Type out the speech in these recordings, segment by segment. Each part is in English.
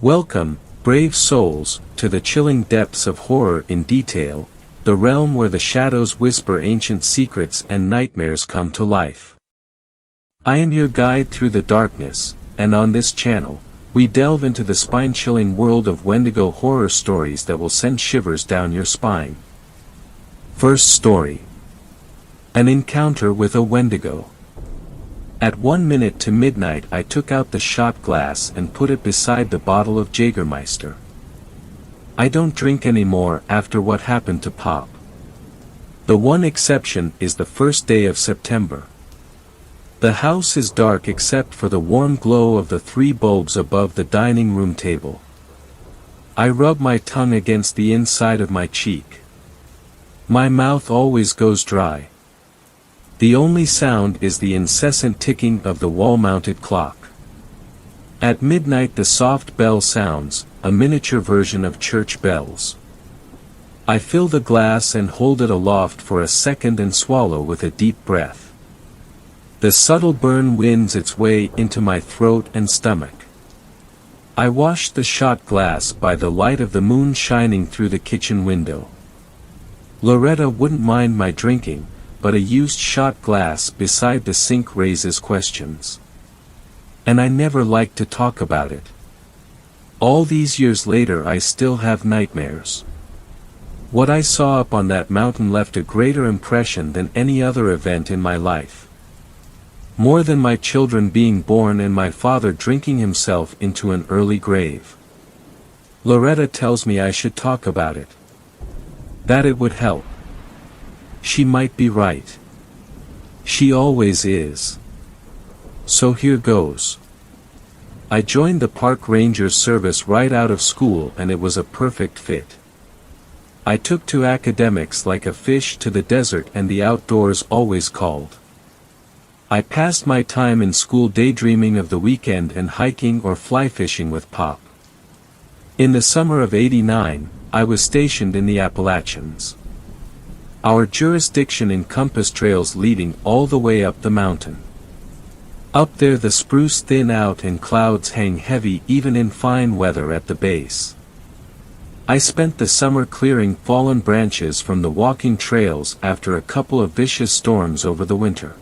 Welcome, brave souls, to the chilling depths of horror in detail, the realm where the shadows whisper ancient secrets and nightmares come to life. I am your guide through the darkness, and on this channel, we delve into the spine-chilling world of Wendigo horror stories that will send shivers down your spine. First story. An encounter with a Wendigo. At 1 minute to midnight I took out the shot glass and put it beside the bottle of Jägermeister. I don't drink anymore after what happened to Pop. The one exception is the first day of September. The house is dark except for the warm glow of the 3 bulbs above the dining room table. I rub my tongue against the inside of my cheek. My mouth always goes dry. The only sound is the incessant ticking of the wall-mounted clock. At midnight the soft bell sounds, a miniature version of church bells. I fill the glass and hold it aloft for a second and swallow with a deep breath. The subtle burn winds its way into my throat and stomach. I wash the shot glass by the light of the moon shining through the kitchen window. Loretta wouldn't mind my drinking, but a used shot glass beside the sink raises questions. And I never like to talk about it. All these years later I still have nightmares. What I saw up on that mountain left a greater impression than any other event in my life. More than my children being born and my father drinking himself into an early grave. Loretta tells me I should talk about it. That it would help. She might be right. She always is. So here goes. I joined the park ranger service right out of school and it was a perfect fit. I took to academics like a fish to the desert and the outdoors always called. I passed my time in school daydreaming of the weekend and hiking or fly fishing with Pop. In the summer of '89, I was stationed in the Appalachians. Our jurisdiction encompassed trails leading all the way up the mountain. Up there the spruce thin out and clouds hang heavy even in fine weather at the base. I spent the summer clearing fallen branches from the walking trails after a couple of vicious storms over the winter.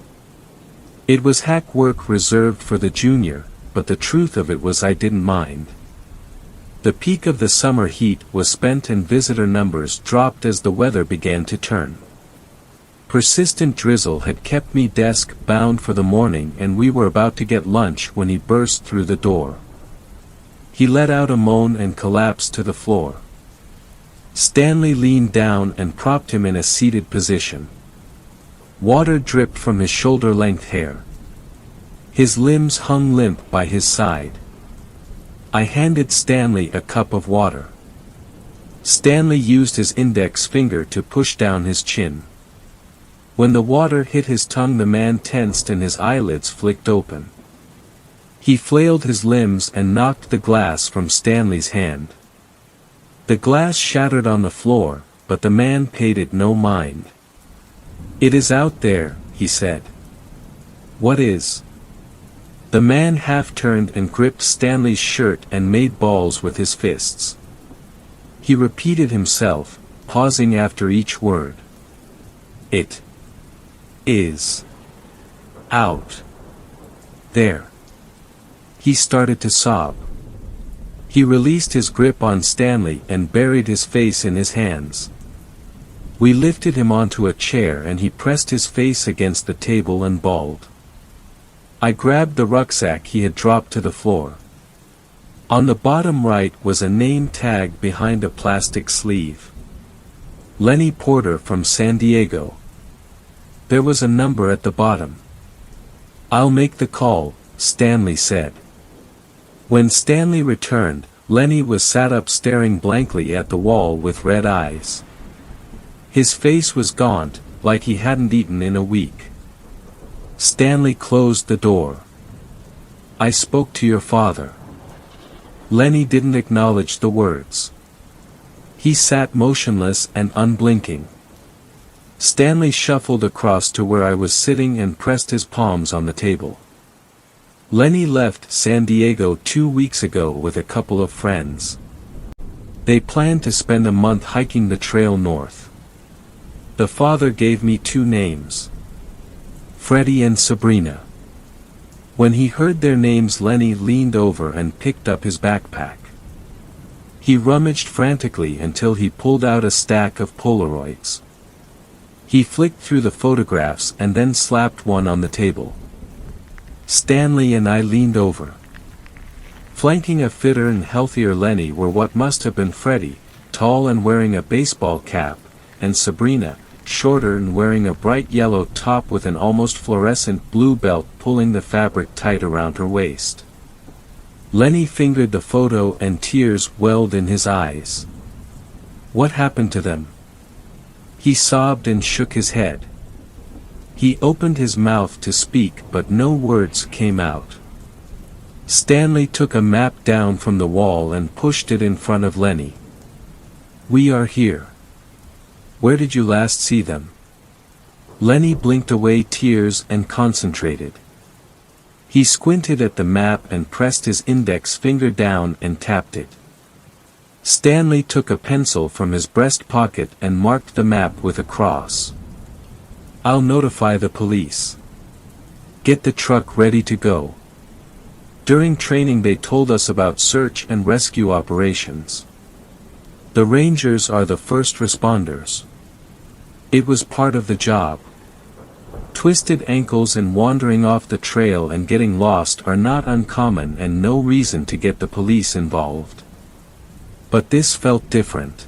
It was hack work reserved for the junior, but the truth of it was I didn't mind. The peak of the summer heat was spent and visitor numbers dropped as the weather began to turn. Persistent drizzle had kept me desk-bound for the morning and we were about to get lunch when he burst through the door. He let out a moan and collapsed to the floor. Stanley leaned down and propped him in a seated position. Water dripped from his shoulder-length hair. His limbs hung limp by his side. I handed Stanley a cup of water. Stanley used his index finger to push down his chin. When the water hit his tongue the man tensed and his eyelids flicked open. He flailed his limbs and knocked the glass from Stanley's hand. The glass shattered on the floor, but the man paid it no mind. "It is out there," he said. "What is?" The man half-turned and gripped Stanley's shirt and made balls with his fists. He repeated himself, pausing after each word. "It is out there." He started to sob. He released his grip on Stanley and buried his face in his hands. We lifted him onto a chair and he pressed his face against the table and bawled. I grabbed the rucksack he had dropped to the floor. On the bottom right was a name tag behind a plastic sleeve. Lenny Porter from San Diego. There was a number at the bottom. "I'll make the call," Stanley said. When Stanley returned, Lenny was sat up staring blankly at the wall with red eyes. His face was gaunt, like he hadn't eaten in a week. Stanley closed the door. "I spoke to your father." Lenny didn't acknowledge the words. He sat motionless and unblinking. Stanley shuffled across to where I was sitting and pressed his palms on the table. Lenny left San Diego 2 weeks ago with a couple of friends. They planned to spend a month hiking the trail north. The father gave me 2 names: Freddie and Sabrina. When he heard their names, Lenny leaned over and picked up his backpack. He rummaged frantically until he pulled out a stack of Polaroids. He flicked through the photographs and then slapped one on the table. Stanley and I leaned over. Flanking a fitter and healthier Lenny were what must have been Freddie, tall and wearing a baseball cap, and Sabrina, shorter and wearing a bright yellow top with an almost fluorescent blue belt pulling the fabric tight around her waist. Lenny fingered the photo and tears welled in his eyes. What happened to them? He sobbed and shook his head. He opened his mouth to speak but no words came out. Stanley took a map down from the wall and pushed it in front of Lenny. "We are here. Where did you last see them?" Lenny blinked away tears and concentrated. He squinted at the map and pressed his index finger down and tapped it. Stanley took a pencil from his breast pocket and marked the map with a cross. "I'll notify the police. Get the truck ready to go." During training they told us about search and rescue operations. The Rangers are the first responders. It was part of the job. Twisted ankles and wandering off the trail and getting lost are not uncommon and no reason to get the police involved. But this felt different.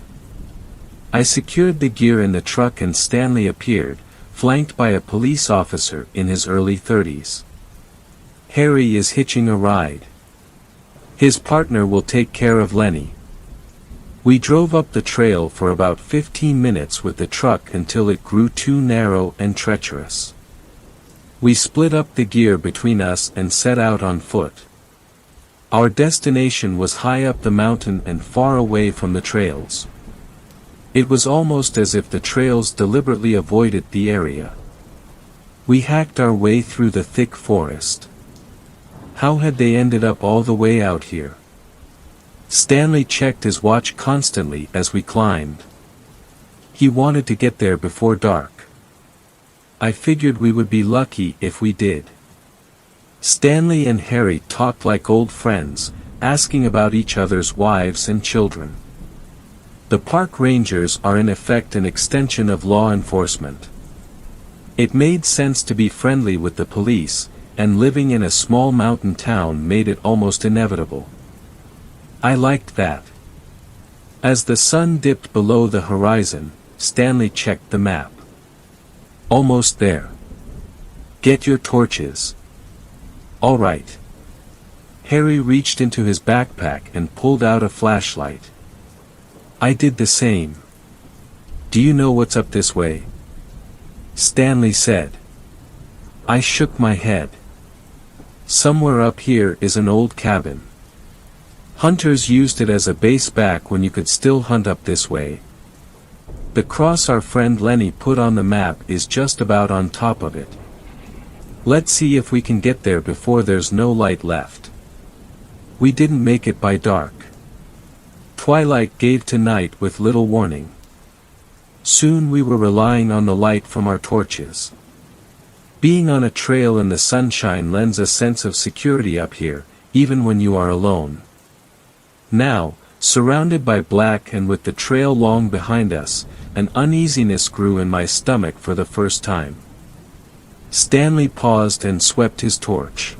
I secured the gear in the truck and Stanley appeared, flanked by a police officer in his early 30s. "Harry is hitching a ride. His partner will take care of Lenny." We drove up the trail for about 15 minutes with the truck until it grew too narrow and treacherous. We split up the gear between us and set out on foot. Our destination was high up the mountain and far away from the trails. It was almost as if the trails deliberately avoided the area. We hacked our way through the thick forest. How had they ended up all the way out here? Stanley checked his watch constantly as we climbed. He wanted to get there before dark. I figured we would be lucky if we did. Stanley and Harry talked like old friends, asking about each other's wives and children. The park rangers are in effect an extension of law enforcement. It made sense to be friendly with the police, and living in a small mountain town made it almost inevitable. I liked that. As the sun dipped below the horizon, Stanley checked the map. "Almost there. Get your torches." "All right." Harry reached into his backpack and pulled out a flashlight. I did the same. "Do you know what's up this way?" Stanley said. I shook my head. "Somewhere up here is an old cabin. Hunters used it as a base back when you could still hunt up this way. The cross our friend Lenny put on the map is just about on top of it. Let's see if we can get there before there's no light left." We didn't make it by dark. Twilight gave to night with little warning. Soon we were relying on the light from our torches. Being on a trail in the sunshine lends a sense of security up here, even when you are alone. Now, surrounded by black and with the trail long behind us, an uneasiness grew in my stomach for the first time. Stanley paused and swept his torch.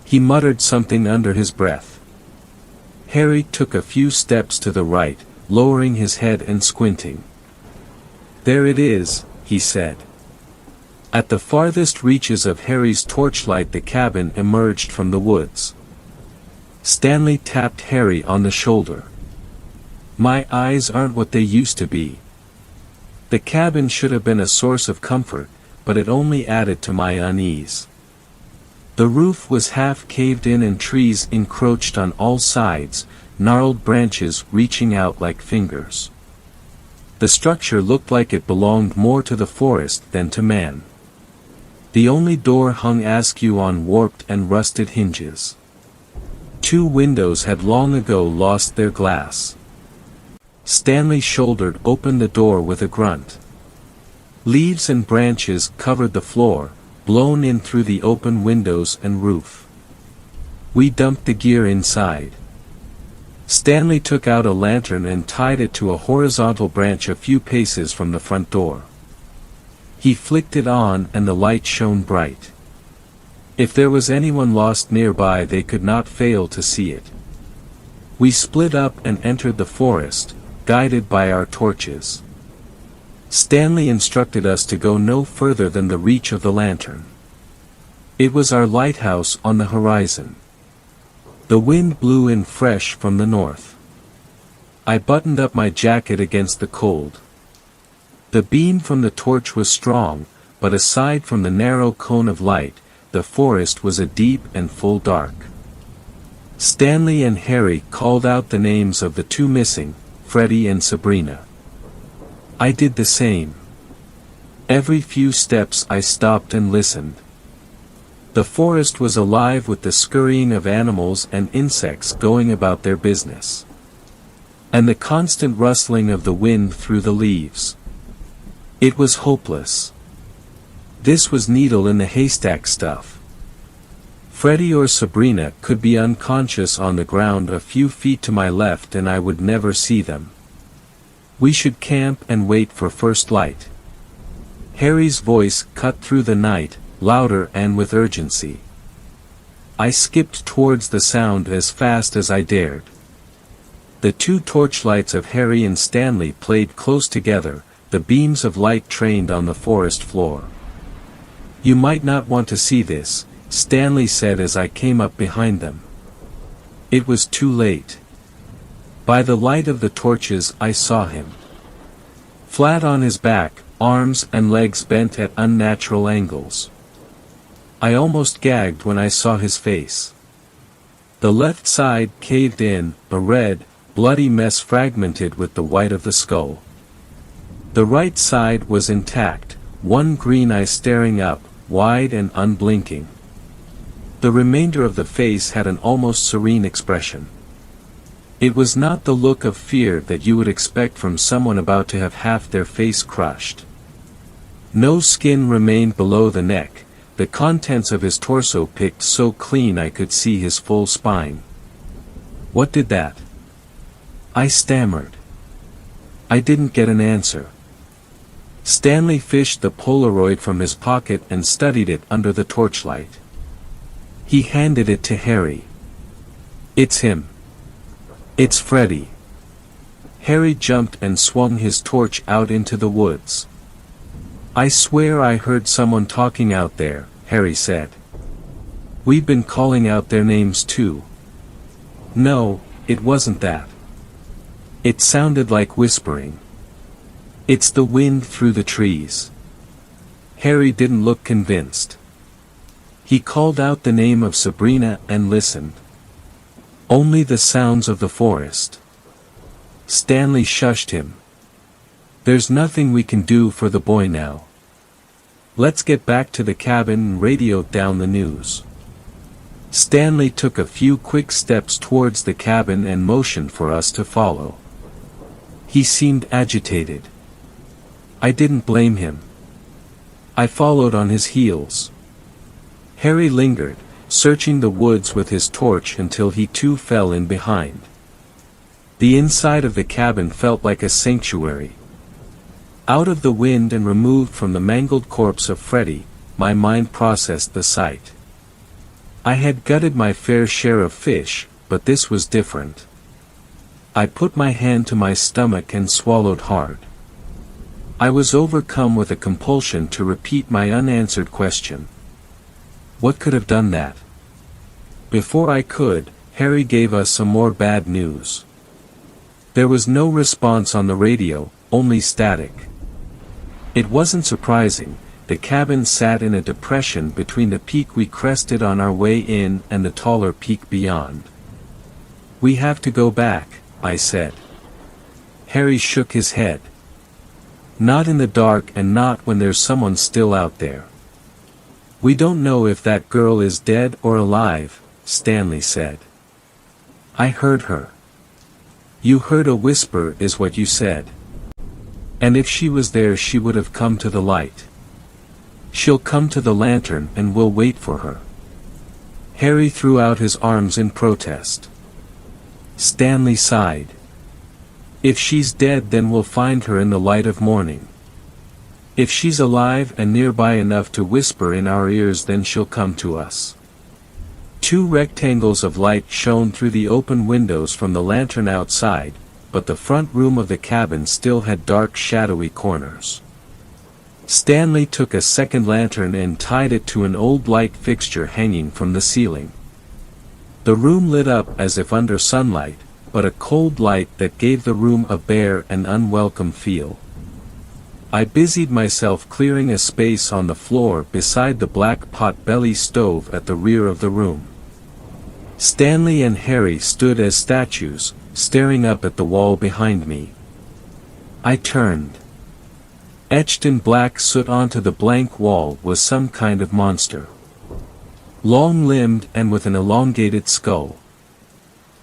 He muttered something under his breath. Harry took a few steps to the right, lowering his head and squinting. "There it is," he said. At the farthest reaches of Harry's torchlight the cabin emerged from the woods. Stanley tapped Harry on the shoulder. "My eyes aren't what they used to be." The cabin should have been a source of comfort, but it only added to my unease. The roof was half caved in and trees encroached on all sides, gnarled branches reaching out like fingers. The structure looked like it belonged more to the forest than to man. The only door hung askew on warped and rusted hinges. 2 windows had long ago lost their glass. Stanley shouldered open the door with a grunt. Leaves and branches covered the floor, blown in through the open windows and roof. We dumped the gear inside. Stanley took out a lantern and tied it to a horizontal branch a few paces from the front door. He flicked it on and the light shone bright. If there was anyone lost nearby, they could not fail to see it. We split up and entered the forest, guided by our torches. Stanley instructed us to go no further than the reach of the lantern. It was our lighthouse on the horizon. The wind blew in fresh from the north. I buttoned up my jacket against the cold. The beam from the torch was strong, but aside from the narrow cone of light, the forest was a deep and full dark. Stanley and Harry called out the names of the 2 missing, Freddie and Sabrina. I did the same. Every few steps I stopped and listened. The forest was alive with the scurrying of animals and insects going about their business. And the constant rustling of the wind through the leaves. It was hopeless. This was needle in the haystack stuff. Freddie or Sabrina could be unconscious on the ground a few feet to my left and I would never see them. We should camp and wait for first light. Harry's voice cut through the night, louder and with urgency. I skipped towards the sound as fast as I dared. The 2 torchlights of Harry and Stanley played close together, the beams of light trained on the forest floor. You might not want to see this, Stanley said as I came up behind them. It was too late. By the light of the torches I saw him. Flat on his back, arms and legs bent at unnatural angles. I almost gagged when I saw his face. The left side caved in, a red, bloody mess fragmented with the white of the skull. The right side was intact, one green eye staring up, wide and unblinking. The remainder of the face had an almost serene expression. It was not the look of fear that you would expect from someone about to have half their face crushed. No skin remained below the neck, the contents of his torso picked so clean I could see his full spine. What did that? I stammered. I didn't get an answer. Stanley fished the Polaroid from his pocket and studied it under the torchlight. He handed it to Harry. It's him. It's Freddie. Harry jumped and swung his torch out into the woods. I swear I heard someone talking out there, Harry said. We've been calling out their names too. No, it wasn't that. It sounded like whispering. It's the wind through the trees. Harry didn't look convinced. He called out the name of Sabrina and listened. Only the sounds of the forest. Stanley shushed him. There's nothing we can do for the boy now. Let's get back to the cabin and radio down the news. Stanley took a few quick steps towards the cabin and motioned for us to follow. He seemed agitated. I didn't blame him. I followed on his heels. Harry lingered, searching the woods with his torch until he too fell in behind. The inside of the cabin felt like a sanctuary. Out of the wind and removed from the mangled corpse of Freddie, my mind processed the sight. I had gutted my fair share of fish, but this was different. I put my hand to my stomach and swallowed hard. I was overcome with a compulsion to repeat my unanswered question. What could have done that? Before I could, Harry gave us some more bad news. There was no response on the radio, only static. It wasn't surprising, the cabin sat in a depression between the peak we crested on our way in and the taller peak beyond. We have to go back, I said. Harry shook his head. Not in the dark and not when there's someone still out there. "We don't know if that girl is dead or alive," Stanley said. "I heard her." "You heard a whisper is what you said. And if she was there she would have come to the light. She'll come to the lantern and we'll wait for her." Harry threw out his arms in protest. Stanley sighed. "If she's dead then we'll find her in the light of morning. If she's alive and nearby enough to whisper in our ears then she'll come to us." Two rectangles of light shone through the open windows from the lantern outside, but the front room of the cabin still had dark shadowy corners. Stanley took a second lantern and tied it to an old light fixture hanging from the ceiling. The room lit up as if under sunlight, but a cold light that gave the room a bare and unwelcome feel. I busied myself clearing a space on the floor beside the black pot-belly stove at the rear of the room. Stanley and Harry stood as statues, staring up at the wall behind me. I turned. Etched in black soot onto the blank wall was some kind of monster. Long-limbed and with an elongated skull.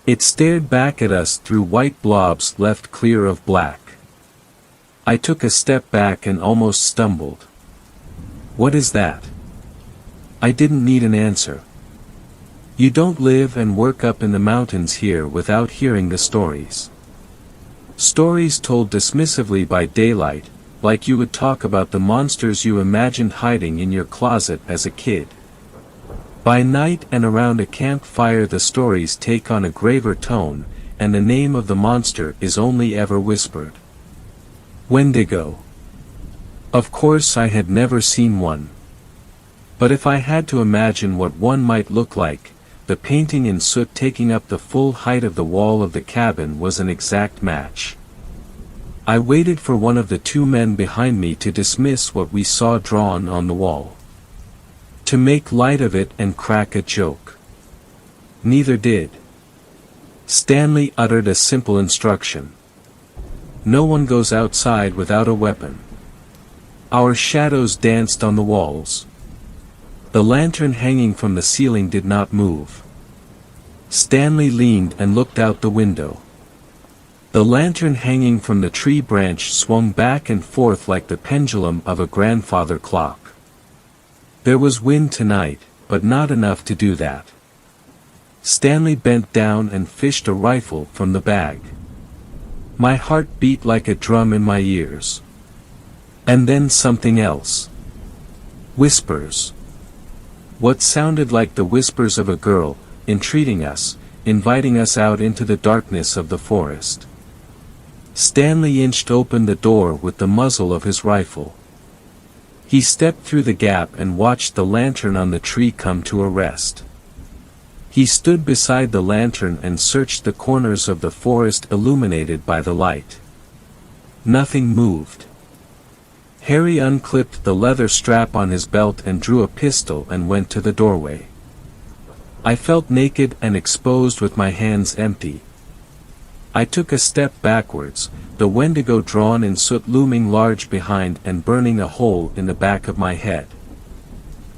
It stared back at us through white blobs left clear of black. I took a step back and almost stumbled. "What is that?" I didn't need an answer. You don't live and work up in the mountains here without hearing the stories. Stories told dismissively by daylight, like you would talk about the monsters you imagined hiding in your closet as a kid. By night and around a campfire the stories take on a graver tone, and the name of the monster is only ever whispered. Wendigo. Of course I had never seen one. But if I had to imagine what one might look like, the painting in soot taking up the full height of the wall of the cabin was an exact match. I waited for one of the two men behind me to dismiss what we saw drawn on the wall. To make light of it and crack a joke. Neither did. Stanley uttered a simple instruction. No one goes outside without a weapon. Our shadows danced on the walls. The lantern hanging from the ceiling did not move. Stanley leaned and looked out the window. The lantern hanging from the tree branch swung back and forth like the pendulum of a grandfather clock. There was wind tonight, but not enough to do that. Stanley bent down and fished a rifle from the bag. My heart beat like a drum in my ears. And then something else. Whispers. What sounded like the whispers of a girl, entreating us, inviting us out into the darkness of the forest. Stanley inched open the door with the muzzle of his rifle. He stepped through the gap and watched the lantern on the tree come to a rest. He stood beside the lantern and searched the corners of the forest illuminated by the light. Nothing moved. Harry unclipped the leather strap on his belt and drew a pistol and went to the doorway. I felt naked and exposed with my hands empty. I took a step backwards, the Wendigo drawn in soot looming large behind and burning a hole in the back of my head.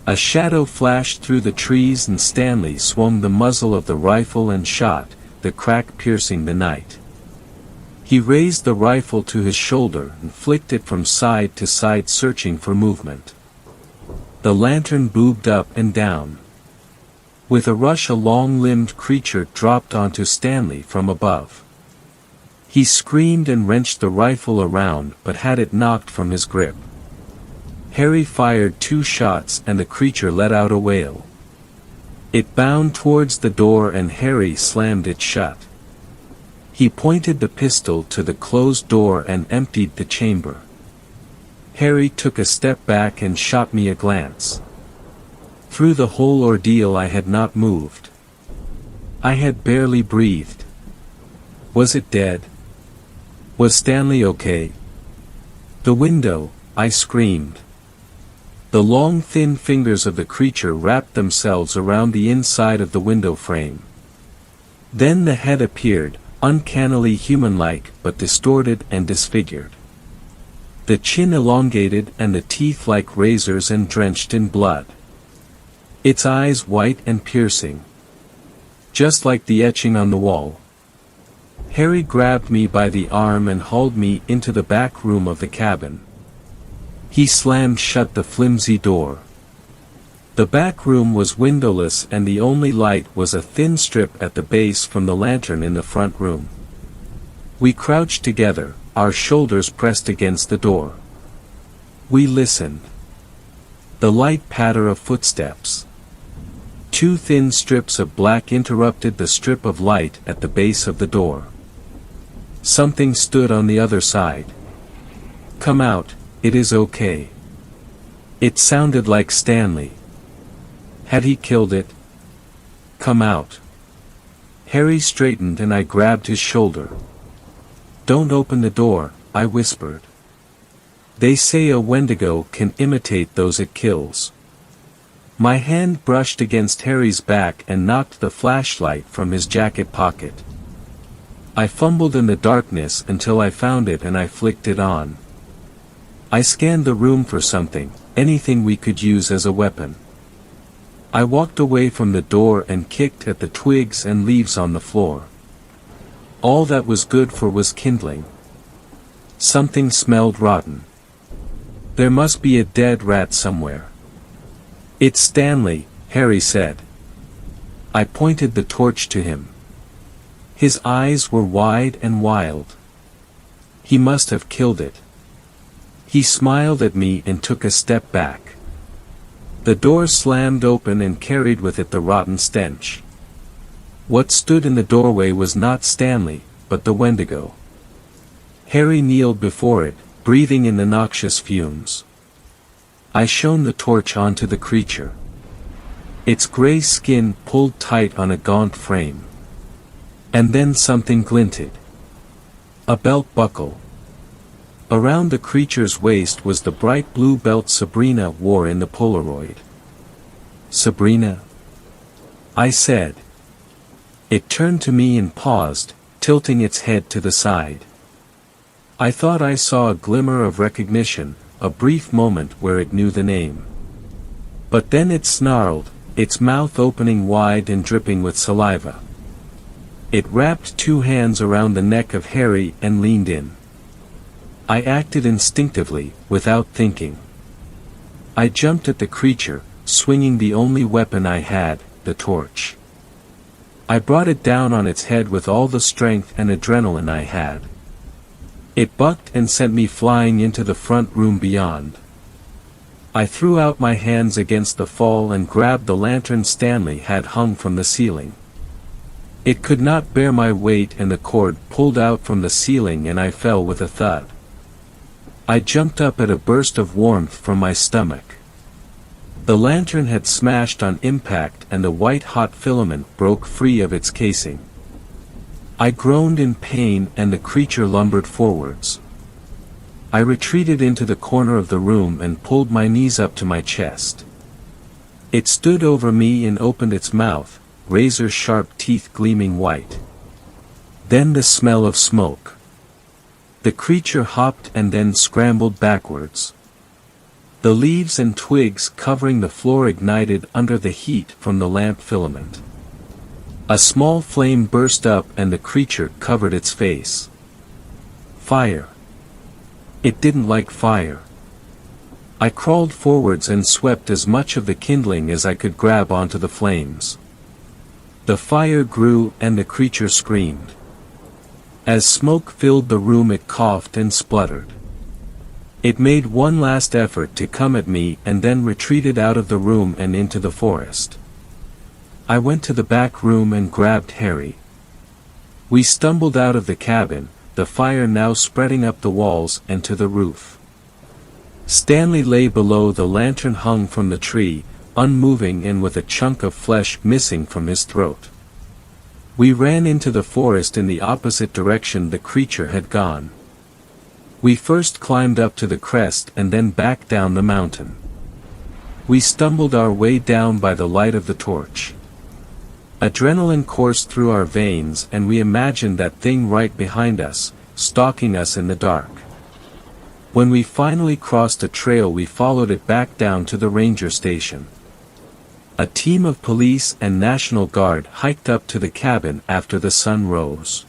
A shadow flashed through the trees and Stanley swung the muzzle of the rifle and shot, the crack piercing the night. He raised the rifle to his shoulder and flicked it from side to side searching for movement. The lantern bobbed up and down. With a rush a long-limbed creature dropped onto Stanley from above. He screamed and wrenched the rifle around but had it knocked from his grip. Harry fired 2 shots and the creature let out a wail. It bounded towards the door and Harry slammed it shut. He pointed the pistol to the closed door and emptied the chamber. Harry took a step back and shot me a glance. Through the whole ordeal I had not moved. I had barely breathed. Was it dead? Was Stanley okay? The window, I screamed. The long thin fingers of the creature wrapped themselves around the inside of the window frame. Then the head appeared, uncannily human-like but distorted and disfigured. The chin elongated and the teeth like razors and drenched in blood. its eyes white and piercing, just like the etching on the wall. Harry grabbed me by the arm and hauled me into the back room of the cabin. He slammed shut the flimsy door. The back room was windowless and the only light was a thin strip at the base from the lantern in the front room. We crouched together, our shoulders pressed against the door. We listened. The light patter of footsteps. 2 thin strips of black interrupted the strip of light at the base of the door. Something stood on the other side. "Come out, it is okay." It sounded like Stanley. Had he killed it? "Come out." Harry straightened and I grabbed his shoulder. "Don't open the door," I whispered. "They say a Wendigo can imitate those it kills." My hand brushed against Harry's back and knocked the flashlight from his jacket pocket. I fumbled in the darkness until I found it and I flicked it on. I scanned the room for something, anything we could use as a weapon. I walked away from the door and kicked at the twigs and leaves on the floor. All that was good for was kindling. Something smelled rotten. There must be a dead rat somewhere. "It's Stanley," Harry said. I pointed the torch to him. His eyes were wide and wild. He must have killed it. He smiled at me and took a step back. The door slammed open and carried with it the rotten stench. What stood in the doorway was not Stanley, but the Wendigo. Harry kneeled before it, breathing in the noxious fumes. I shone the torch onto the creature. Its gray skin pulled tight on a gaunt frame. And then something glinted. A belt buckle. Around the creature's waist was the bright blue belt Sabrina wore in the Polaroid. "Sabrina?" I said. It turned to me and paused, tilting its head to the side. I thought I saw a glimmer of recognition, a brief moment where it knew the name. But then it snarled, its mouth opening wide and dripping with saliva. It wrapped 2 hands around the neck of Harry and leaned in. I acted instinctively, without thinking. I jumped at the creature, swinging the only weapon I had, the torch. I brought it down on its head with all the strength and adrenaline I had. It bucked and sent me flying into the front room beyond. I threw out my hands against the fall and grabbed the lantern Stanley had hung from the ceiling. It could not bear my weight and the cord pulled out from the ceiling and I fell with a thud. I jumped up at a burst of warmth from my stomach. The lantern had smashed on impact and the white-hot filament broke free of its casing. I groaned in pain and the creature lumbered forwards. I retreated into the corner of the room and pulled my knees up to my chest. It stood over me and opened its mouth, razor-sharp teeth gleaming white. Then the smell of smoke. The creature hopped and then scrambled backwards. The leaves and twigs covering the floor ignited under the heat from the lamp filament. A small flame burst up and the creature covered its face. Fire. It didn't like fire. I crawled forwards and swept as much of the kindling as I could grab onto the flames. The fire grew and the creature screamed. As smoke filled the room it coughed and spluttered. It made one last effort to come at me and then retreated out of the room and into the forest. I went to the back room and grabbed Harry. We stumbled out of the cabin, the fire now spreading up the walls and to the roof. Stanley lay below the lantern hung from the tree, unmoving and with a chunk of flesh missing from his throat. We ran into the forest in the opposite direction the creature had gone. We first climbed up to the crest and then back down the mountain. We stumbled our way down by the light of the torch. Adrenaline coursed through our veins and we imagined that thing right behind us, stalking us in the dark. When we finally crossed a trail we followed it back down to the ranger station. A team of police and National Guard hiked up to the cabin after the sun rose.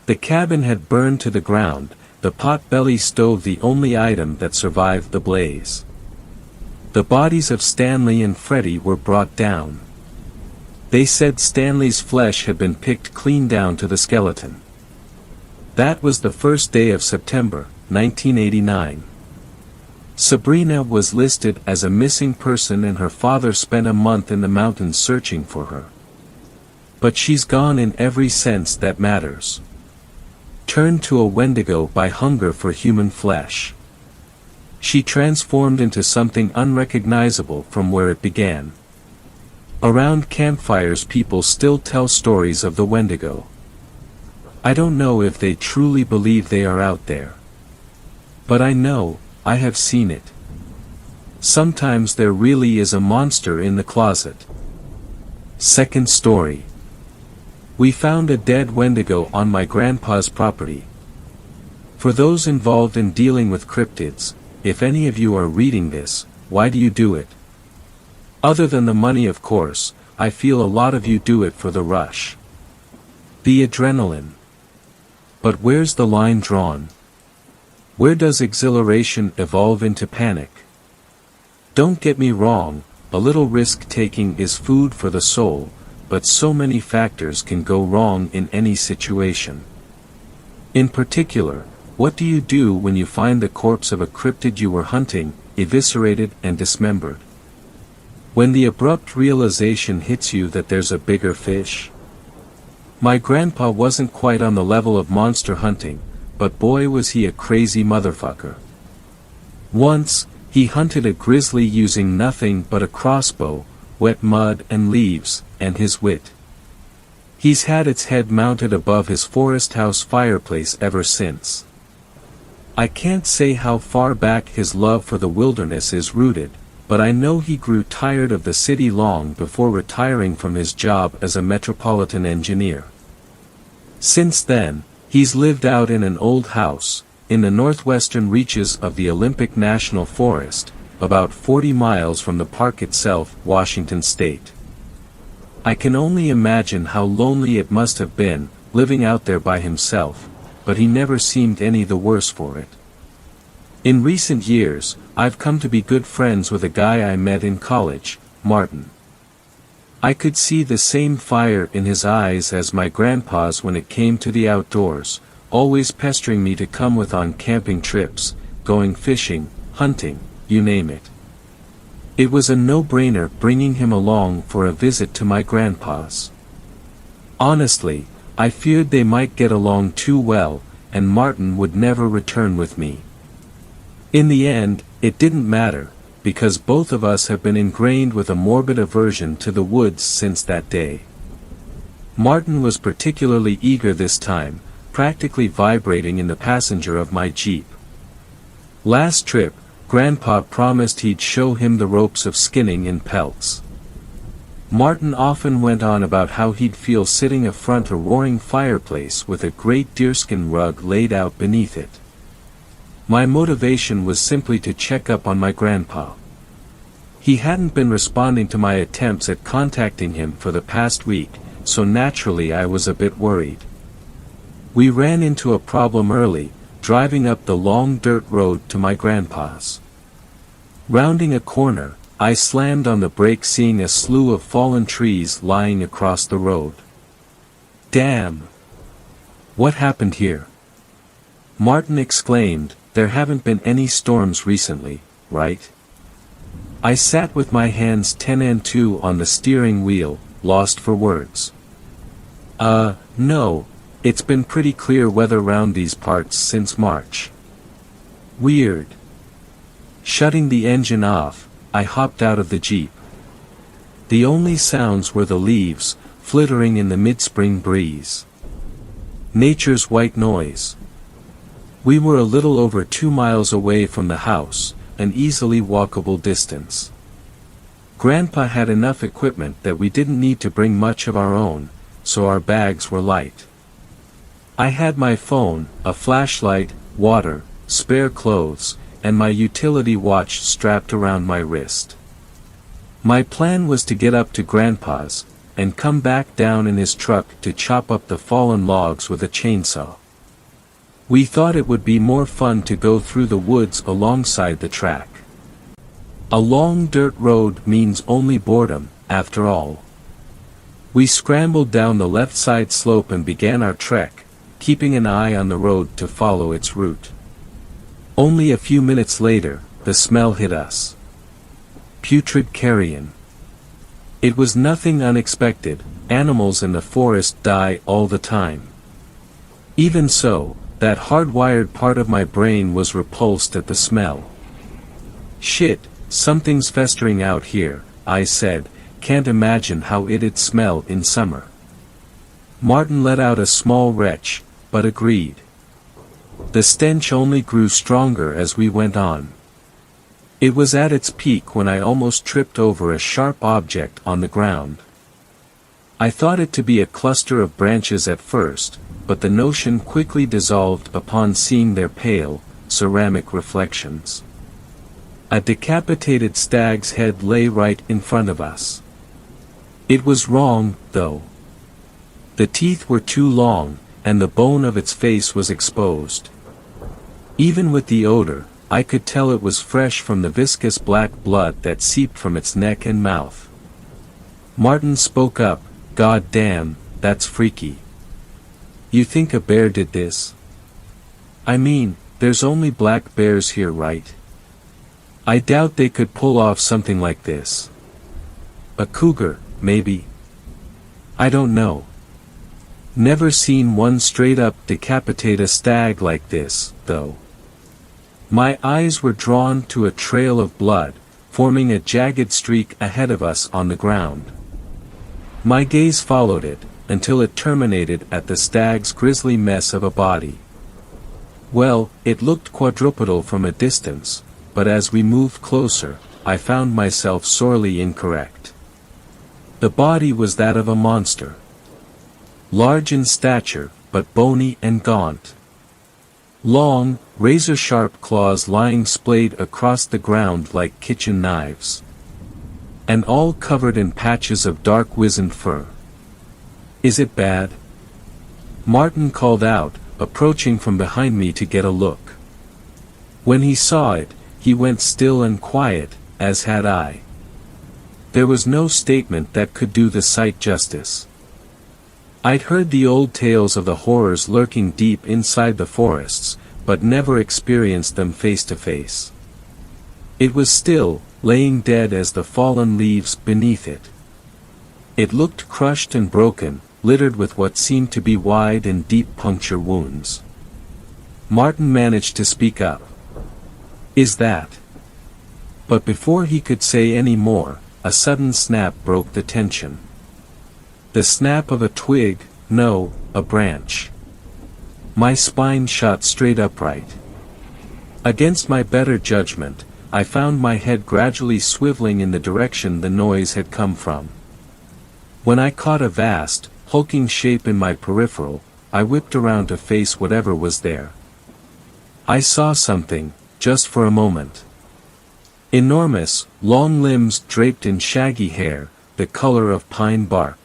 The cabin had burned to the ground, the pot-belly stove the only item that survived the blaze. The bodies of Stanley and Freddie were brought down. They said Stanley's flesh had been picked clean down to the skeleton. That was the first day of September, 1989. Sabrina was listed as a missing person and her father spent a month in the mountains searching for her. But she's gone in every sense that matters. Turned to a Wendigo by hunger for human flesh. She transformed into something unrecognizable from where it began. Around campfires people still tell stories of the Wendigo. I don't know if they truly believe they are out there. But I know, I have seen it. Sometimes there really is a monster in the closet. Second story. We found a dead Wendigo on my grandpa's property. For those involved in dealing with cryptids, if any of you are reading this, why do you do it? Other than the money, of course, I feel a lot of you do it for the rush. The adrenaline. But where's the line drawn? Where does exhilaration evolve into panic? Don't get me wrong, a little risk-taking is food for the soul, but so many factors can go wrong in any situation. In particular, what do you do when you find the corpse of a cryptid you were hunting, eviscerated and dismembered? When the abrupt realization hits you that there's a bigger fish? My grandpa wasn't quite on the level of monster hunting, but boy was he a crazy motherfucker. Once, he hunted a grizzly using nothing but a crossbow, wet mud and leaves, and his wit. He's had its head mounted above his forest house fireplace ever since. I can't say how far back his love for the wilderness is rooted, but I know he grew tired of the city long before retiring from his job as a metropolitan engineer. Since then, he's lived out in an old house, in the northwestern reaches of the Olympic National Forest, about 40 miles from the park itself, Washington State. I can only imagine how lonely it must have been, living out there by himself, but he never seemed any the worse for it. In recent years, I've come to be good friends with a guy I met in college, Martin. I could see the same fire in his eyes as my grandpa's when it came to the outdoors, always pestering me to come with on camping trips, going fishing, hunting, you name it. It was a no-brainer bringing him along for a visit to my grandpa's. Honestly, I feared they might get along too well, and Martin would never return with me. In the end, it didn't matter, because both of us have been ingrained with a morbid aversion to the woods since that day. Martin was particularly eager this time, practically vibrating in the passenger of my Jeep. Last trip, Grandpa promised he'd show him the ropes of skinning in pelts. Martin often went on about how he'd feel sitting affront a roaring fireplace with a great deerskin rug laid out beneath it. My motivation was simply to check up on my grandpa. He hadn't been responding to my attempts at contacting him for the past week, so naturally I was a bit worried. We ran into a problem early, driving up the long dirt road to my grandpa's. Rounding a corner, I slammed on the brake seeing a slew of fallen trees lying across the road. Damn! What happened here? Martin exclaimed, there haven't been any storms recently, right? I sat with my hands 10 and 2 on the steering wheel, lost for words. No, it's been pretty clear weather round these parts since March. Weird. Shutting the engine off, I hopped out of the Jeep. The only sounds were the leaves, flittering in the mid-spring breeze. Nature's white noise. We were a little over 2 miles away from the house, an easily walkable distance. Grandpa had enough equipment that we didn't need to bring much of our own, so our bags were light. I had my phone, a flashlight, water, spare clothes, and my utility watch strapped around my wrist. My plan was to get up to Grandpa's, and come back down in his truck to chop up the fallen logs with a chainsaw. We thought it would be more fun to go through the woods alongside the track. A long dirt road means only boredom, after all. We scrambled down the left side slope and began our trek, keeping an eye on the road to follow its route. Only a few minutes later, the smell hit us. Putrid carrion. It was nothing unexpected. Animals in the forest die all the time. Even so, that hardwired part of my brain was repulsed at the smell. "Shit, something's festering out here," I said. "Can't imagine how it'd smell in summer." Martin let out a small retch, but agreed. The stench only grew stronger as we went on. It was at its peak when I almost tripped over a sharp object on the ground. I thought it to be a cluster of branches at first, but the notion quickly dissolved upon seeing their pale, ceramic reflections. A decapitated stag's head lay right in front of us. It was wrong, though. The teeth were too long, and the bone of its face was exposed. Even with the odor, I could tell it was fresh from the viscous black blood that seeped from its neck and mouth. Martin spoke up, "God damn, that's freaky. You think a bear did this? I mean, there's only black bears here, right? I doubt they could pull off something like this. A cougar, maybe? I don't know. Never seen one straight up decapitate a stag like this, though." My eyes were drawn to a trail of blood, forming a jagged streak ahead of us on the ground. My gaze followed it, until it terminated at the stag's grisly mess of a body. Well, it looked quadrupedal from a distance, but as we moved closer, I found myself sorely incorrect. The body was that of a monster. Large in stature, but bony and gaunt. Long, razor-sharp claws lying splayed across the ground like kitchen knives. And all covered in patches of dark wizened fur. "Is it bad?" Martin called out, approaching from behind me to get a look. When he saw it, he went still and quiet, as had I. There was no statement that could do the sight justice. I'd heard the old tales of the horrors lurking deep inside the forests, but never experienced them face to face. It was still, laying dead as the fallen leaves beneath it. It looked crushed and broken, littered with what seemed to be wide and deep puncture wounds. Martin managed to speak up. "Is that?" But before he could say any more, a sudden snap broke the tension. The snap of a twig, no, a branch. My spine shot straight upright. Against my better judgment, I found my head gradually swiveling in the direction the noise had come from. When I caught a vast, hulking shape in my peripheral, I whipped around to face whatever was there. I saw something, just for a moment. Enormous, long limbs draped in shaggy hair, the color of pine bark.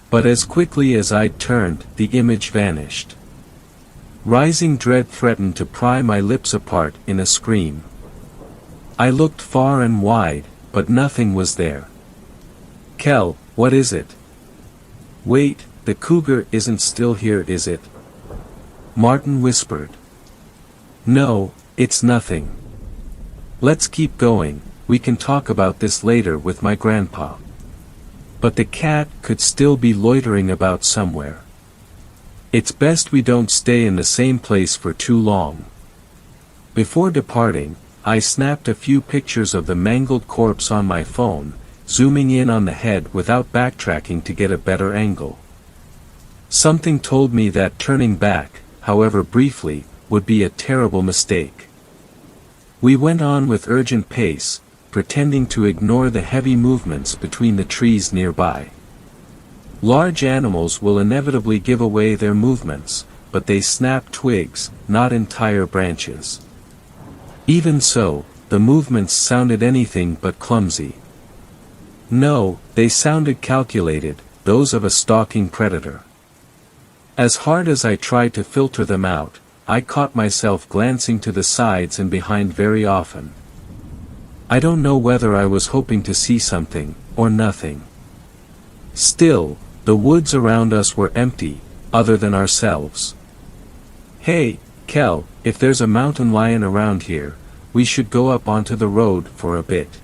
But as quickly as I'd turned, the image vanished. Rising dread threatened to pry my lips apart in a scream. I looked far and wide, but nothing was there. "Kel, what is it?" "Wait, the cougar isn't still here, is it?" Martin whispered. "No, it's nothing. Let's keep going, we can talk about this later with my grandpa." But the cat could still be loitering about somewhere. It's best we don't stay in the same place for too long. Before departing, I snapped a few pictures of the mangled corpse on my phone, zooming in on the head without backtracking to get a better angle. Something told me that turning back, however briefly, would be a terrible mistake. We went on with urgent pace, pretending to ignore the heavy movements between the trees nearby. Large animals will inevitably give away their movements, but they snap twigs, not entire branches. Even so, the movements sounded anything but clumsy. No, they sounded calculated, those of a stalking predator. As hard as I tried to filter them out, I caught myself glancing to the sides and behind very often. I don't know whether I was hoping to see something, or nothing. Still, the woods around us were empty, other than ourselves. Hey, Kel, if there's a mountain lion around here, we should go up onto the road for a bit.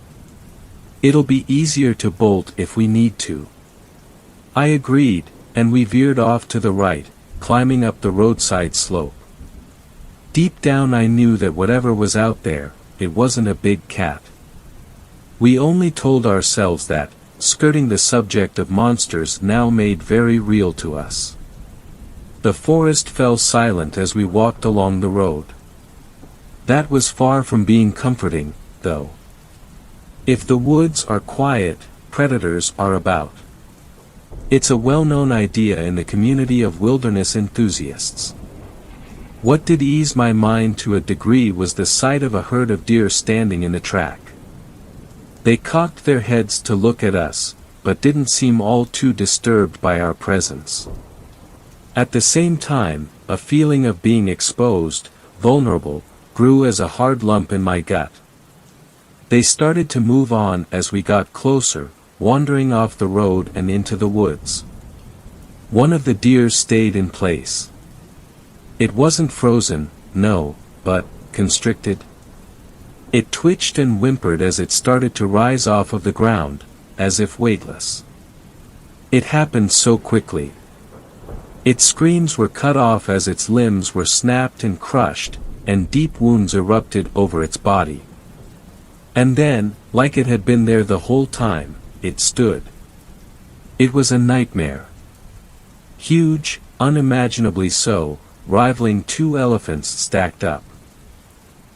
It'll be easier to bolt if we need to. I agreed, and we veered off to the right, climbing up the roadside slope. Deep down I knew that whatever was out there, it wasn't a big cat. We only told ourselves that, skirting the subject of monsters now made very real to us. The forest fell silent as we walked along the road. That was far from being comforting, though. If the woods are quiet, predators are about. It's a well-known idea in the community of wilderness enthusiasts. What did ease my mind to a degree was the sight of a herd of deer standing in the track. They cocked their heads to look at us, but didn't seem all too disturbed by our presence. At the same time, a feeling of being exposed, vulnerable, grew as a hard lump in my gut. They started to move on as we got closer, wandering off the road and into the woods. One of the deer stayed in place. It wasn't frozen, no, but constricted. It twitched and whimpered as it started to rise off of the ground, as if weightless. It happened so quickly. Its screams were cut off as its limbs were snapped and crushed, and deep wounds erupted over its body. And then, like it had been there the whole time, it stood. It was a nightmare. Huge, unimaginably so, rivaling 2 elephants stacked up.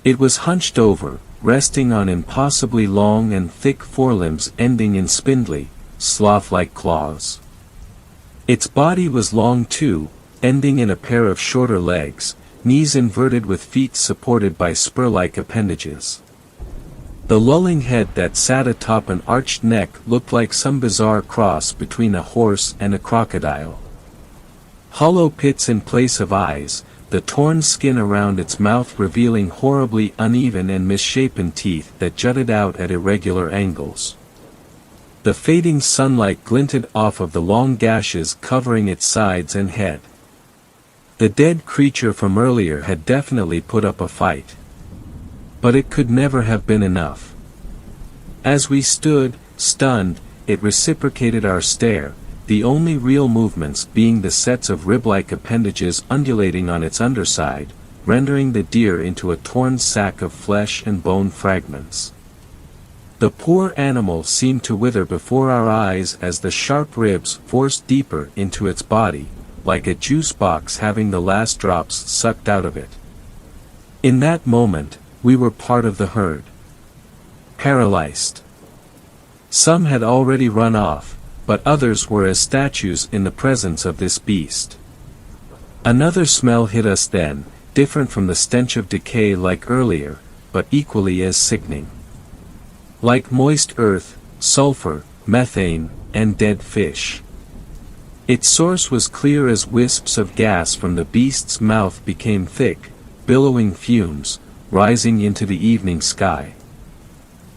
It was hunched over, resting on impossibly long and thick forelimbs ending in spindly, sloth-like claws. Its body was long too, ending in a pair of shorter legs, knees inverted with feet supported by spur-like appendages. The lolling head that sat atop an arched neck looked like some bizarre cross between a horse and a crocodile. Hollow pits in place of eyes, the torn skin around its mouth revealing horribly uneven and misshapen teeth that jutted out at irregular angles. The fading sunlight glinted off of the long gashes covering its sides and head. The dead creature from earlier had definitely put up a fight. But it could never have been enough. As we stood, stunned, it reciprocated our stare, the only real movements being the sets of rib-like appendages undulating on its underside, rendering the deer into a torn sack of flesh and bone fragments. The poor animal seemed to wither before our eyes as the sharp ribs forced deeper into its body, like a juice box having the last drops sucked out of it. In that moment, we were part of the herd. Paralyzed. Some had already run off, but others were as statues in the presence of this beast. Another smell hit us then, different from the stench of decay like earlier, but equally as sickening. Like moist earth, sulfur, methane, and dead fish. Its source was clear as wisps of gas from the beast's mouth became thick, billowing fumes, rising into the evening sky.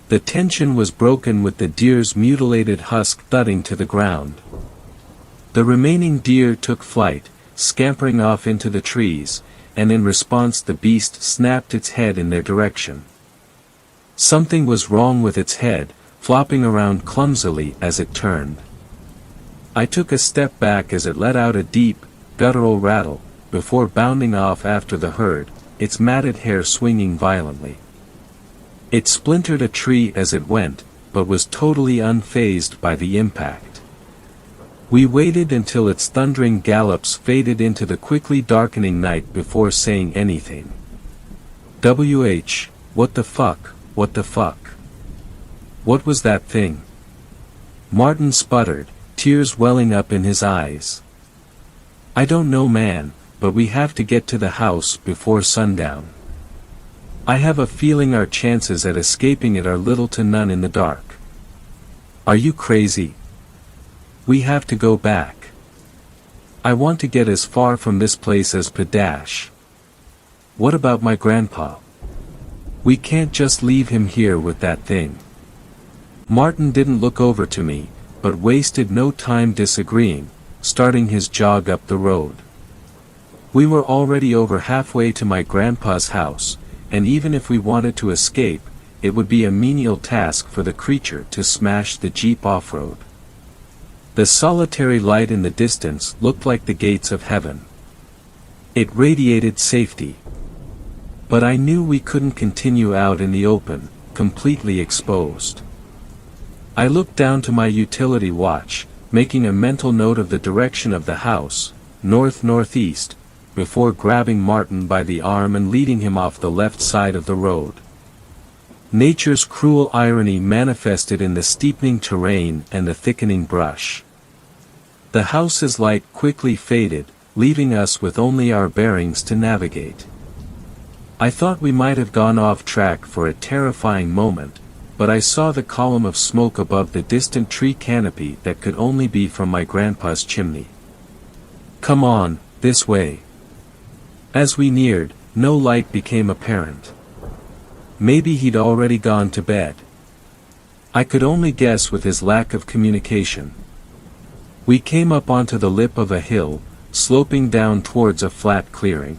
The tension was broken with the deer's mutilated husk thudding to the ground. The remaining deer took flight, scampering off into the trees, and in response the beast snapped its head in their direction. Something was wrong with its head, flopping around clumsily as it turned. I took a step back as it let out a deep, guttural rattle, before bounding off after the herd, its matted hair swinging violently. It splintered a tree as it went, but was totally unfazed by the impact. We waited until its thundering gallops faded into the quickly darkening night before saying anything. What the fuck, what the fuck? What was that thing? Martin sputtered, tears welling up in his eyes. I don't know, man, but we have to get to the house before sundown. I have a feeling our chances at escaping it are little to none in the dark. Are you crazy? We have to go back. I want to get as far from this place as Padash. What about my grandpa? We can't just leave him here with that thing. Martin didn't look over to me, but wasted no time disagreeing, starting his jog up the road. We were already over halfway to my grandpa's house, and even if we wanted to escape, it would be a menial task for the creature to smash the Jeep off-road. The solitary light in the distance looked like the gates of heaven. It radiated safety. But I knew we couldn't continue out in the open, completely exposed. I looked down to my utility watch, making a mental note of the direction of the house, north-northeast, before grabbing Martin by the arm and leading him off the left side of the road. Nature's cruel irony manifested in the steepening terrain and the thickening brush. The house's light quickly faded, leaving us with only our bearings to navigate. I thought we might have gone off track for a terrifying moment, but I saw the column of smoke above the distant tree canopy that could only be from my grandpa's chimney. Come on, this way. As we neared, no light became apparent. Maybe he'd already gone to bed. I could only guess with his lack of communication. We came up onto the lip of a hill, sloping down towards a flat clearing.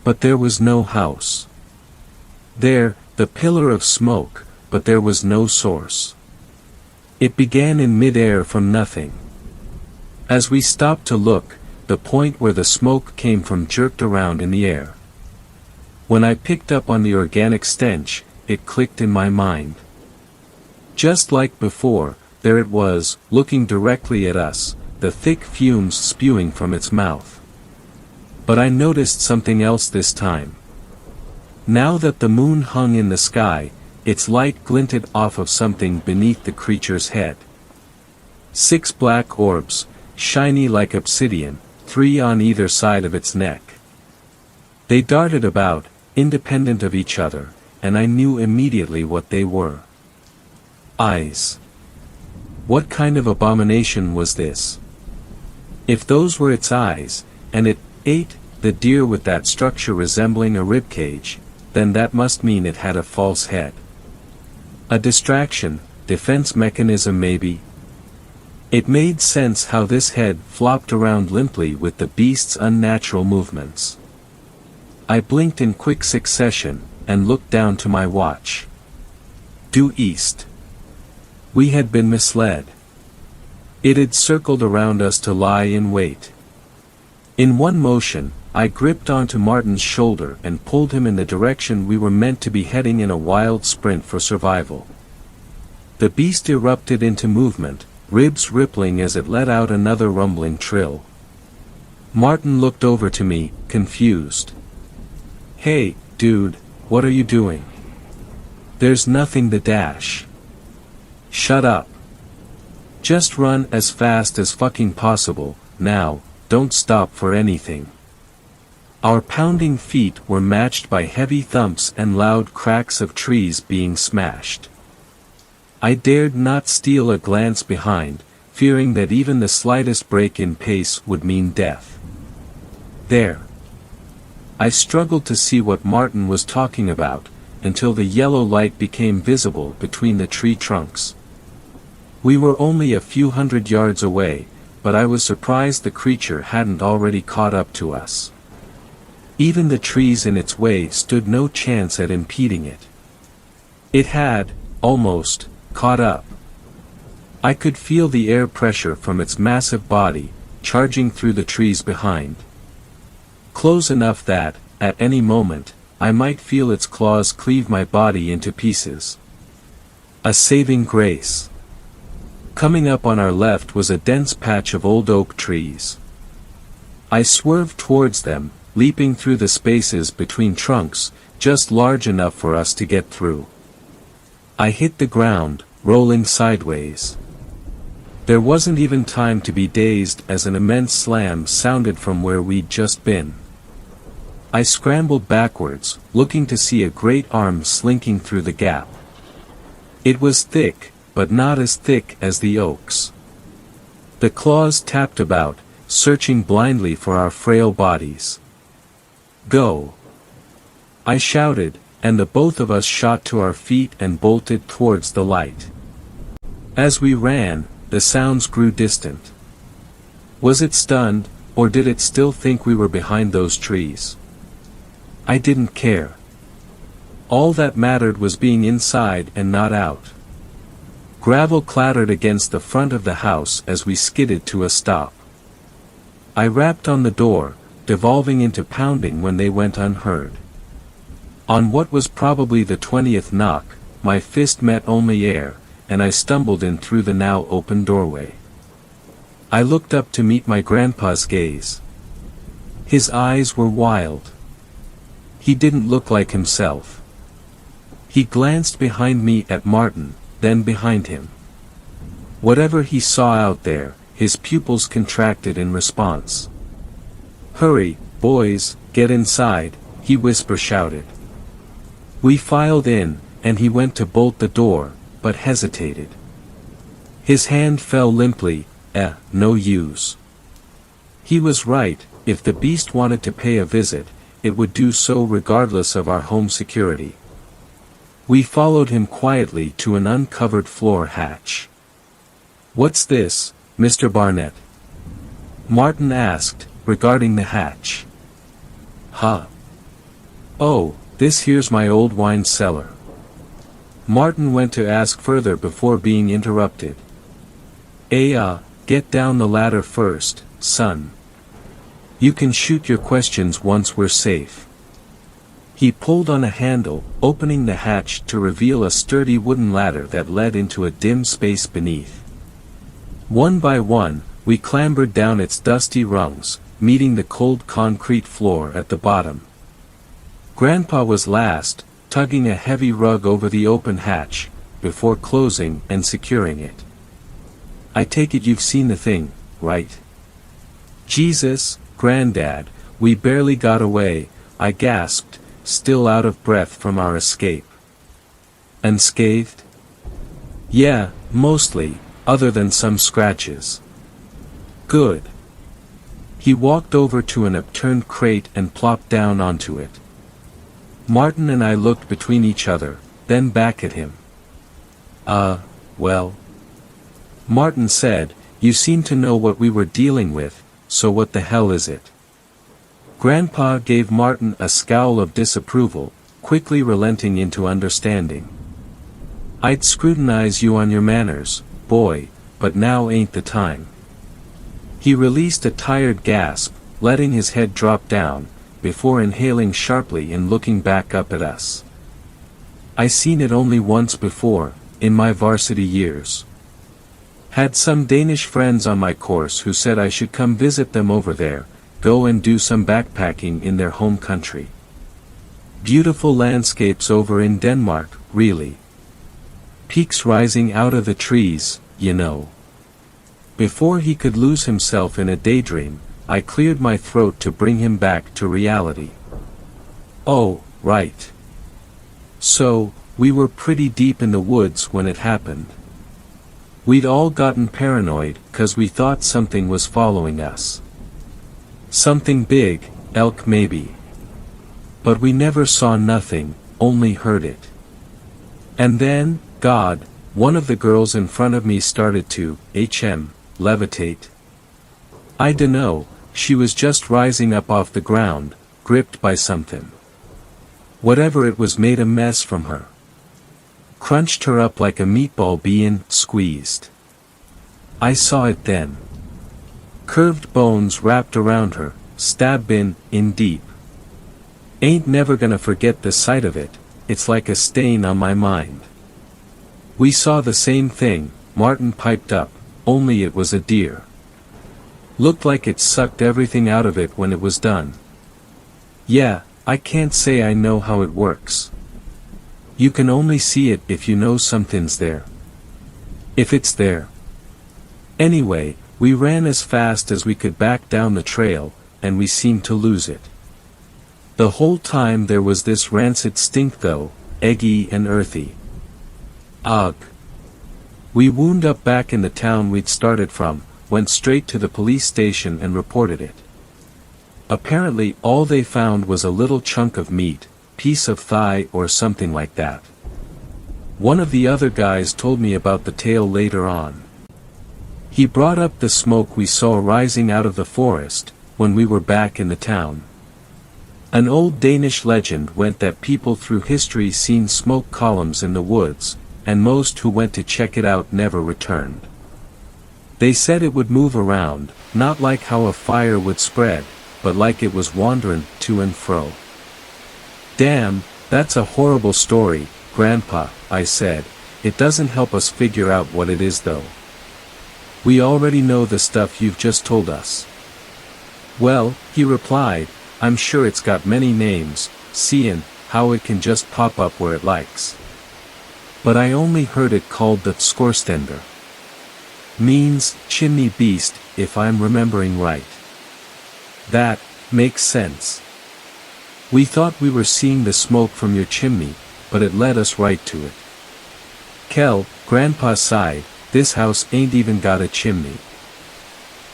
But there was no house. There, the pillar of smoke, but there was no source. It began in mid-air from nothing. As we stopped to look, the point where the smoke came from jerked around in the air. When I picked up on the organic stench, it clicked in my mind. Just like before, there it was, looking directly at us, the thick fumes spewing from its mouth. But I noticed something else this time. Now that the moon hung in the sky, its light glinted off of something beneath the creature's head. 6 black orbs, shiny like obsidian, 3 on either side of its neck. They darted about, independent of each other, and I knew immediately what they were. Eyes. What kind of abomination was this? If those were its eyes, and it ate the deer with that structure resembling a ribcage, then that must mean it had a false head. A distraction, defense mechanism maybe. It made sense how this head flopped around limply with the beast's unnatural movements. I blinked in quick succession, and looked down to my watch. Due east. We had been misled. It had circled around us to lie in wait. In one motion, I gripped onto Martin's shoulder and pulled him in the direction we were meant to be heading in a wild sprint for survival. The beast erupted into movement, ribs rippling as it let out another rumbling trill. Martin looked over to me, confused. Hey, dude, what are you doing? There's nothing to dash. Shut up. Just run as fast as fucking possible, now, don't stop for anything. Our pounding feet were matched by heavy thumps and loud cracks of trees being smashed. I dared not steal a glance behind, fearing that even the slightest break in pace would mean death. There. I struggled to see what Martin was talking about, until the yellow light became visible between the tree trunks. We were only a few hundred yards away, but I was surprised the creature hadn't already caught up to us. Even the trees in its way stood no chance at impeding it. It had, almost, caught up. I could feel the air pressure from its massive body, charging through the trees behind. Close enough that, at any moment, I might feel its claws cleave my body into pieces. A saving grace. Coming up on our left was a dense patch of old oak trees. I swerved towards them, leaping through the spaces between trunks, just large enough for us to get through. I hit the ground, rolling sideways. There wasn't even time to be dazed as an immense slam sounded from where we'd just been. I scrambled backwards, looking to see a great arm slinking through the gap. It was thick, but not as thick as the oaks. The claws tapped about, searching blindly for our frail bodies. "Go!" I shouted, and the both of us shot to our feet and bolted towards the light. As we ran, the sounds grew distant. Was it stunned, or did it still think we were behind those trees? I didn't care. All that mattered was being inside and not out. Gravel clattered against the front of the house as we skidded to a stop. I rapped on the door, devolving into pounding when they went unheard. On what was probably the 20th knock, my fist met only air, and I stumbled in through the now open doorway. I looked up to meet my grandpa's gaze. His eyes were wild. He didn't look like himself. He glanced behind me at Martin, then behind him. Whatever he saw out there, his pupils contracted in response. "Hurry, boys, get inside," he shouted. We filed in, and he went to bolt the door, but hesitated. His hand fell limply. No use. He was right, if the beast wanted to pay a visit, it would do so regardless of our home security. We followed him quietly to an uncovered floor hatch. "What's this, Mr. Barnett?" Martin asked, regarding the hatch. "Huh? Oh, this here's my old wine cellar." Martin went to ask further before being interrupted. Get down the ladder first, son. You can shoot your questions once we're safe." He pulled on a handle, opening the hatch to reveal a sturdy wooden ladder that led into a dim space beneath. One by one, we clambered down its dusty rungs, meeting the cold concrete floor at the bottom. Grandpa was last, tugging a heavy rug over the open hatch, before closing and securing it. "I take it you've seen the thing, right?" "Jesus, Granddad, we barely got away," I gasped, still out of breath from our escape. "Unscathed?" "Yeah, mostly, other than some scratches." "Good." He walked over to an upturned crate and plopped down onto it. Martin and I looked between each other, then back at him. Well. Martin said, "You seem to know what we were dealing with, so what the hell is it?" Grandpa gave Martin a scowl of disapproval, quickly relenting into understanding. "I'd scrutinize you on your manners, boy, but now ain't the time." He released a tired gasp, letting his head drop down, before inhaling sharply and looking back up at us. "I seen it only once before, in my varsity years. Had some Danish friends on my course who said I should come visit them over there, go and do some backpacking in their home country. Beautiful landscapes over in Denmark, really. Peaks rising out of the trees, you know." Before he could lose himself in a daydream, I cleared my throat to bring him back to reality. "Oh, right. So, we were pretty deep in the woods when it happened. We'd all gotten paranoid, 'cause we thought something was following us. Something big, elk maybe. But we never saw nothing, only heard it. And then, God, one of the girls in front of me started to, levitate. I dunno, she was just rising up off the ground, gripped by something. Whatever it was made a mess from her. Crunched her up like a meatball being squeezed. I saw it then. Curved bones wrapped around her, stabbed in deep. Ain't never gonna forget the sight of it, it's like a stain on my mind." "We saw the same thing," Martin piped up, "only it was a deer. Looked like it sucked everything out of it when it was done." "Yeah, I can't say I know how it works. You can only see it if you know something's there. If it's there." Anyway, we ran as fast as we could back down the trail, and we seemed to lose it. The whole time there was this rancid stink though, eggy and earthy. Ugh. We wound up back in the town we'd started from, went straight to the police station and reported it. Apparently all they found was a little chunk of meat, piece of thigh or something like that. One of the other guys told me about the tale later on. He brought up the smoke we saw rising out of the forest, when we were back in the town. An old Danish legend went that people through history seen smoke columns in the woods, and most who went to check it out never returned. They said it would move around, not like how a fire would spread, but like it was wandering to and fro. Damn, that's a horrible story, Grandpa, I said. It doesn't help us figure out what it is though. We already know the stuff you've just told us. Well, he replied, I'm sure it's got many names, seeing how it can just pop up where it likes. But I only heard it called the skorstender. Means chimney beast, if I'm remembering right. That makes sense. We thought we were seeing the smoke from your chimney, but it led us right to it. Kel, Grandpa sighed, this house ain't even got a chimney.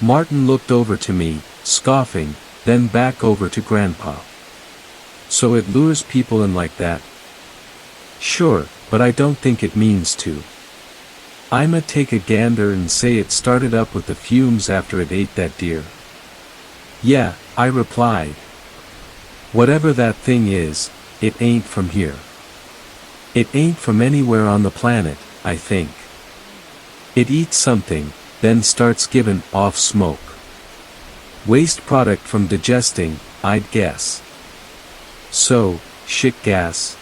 Martin looked over to me, scoffing, then back over to Grandpa. So it lures people in like that? Sure, but I don't think it means to. I'ma take a gander and say it started up with the fumes after it ate that deer. Yeah, I replied. Whatever that thing is, it ain't from here. It ain't from anywhere on the planet, I think. It eats something, then starts giving off smoke. Waste product from digesting, I'd guess. So, shit gas?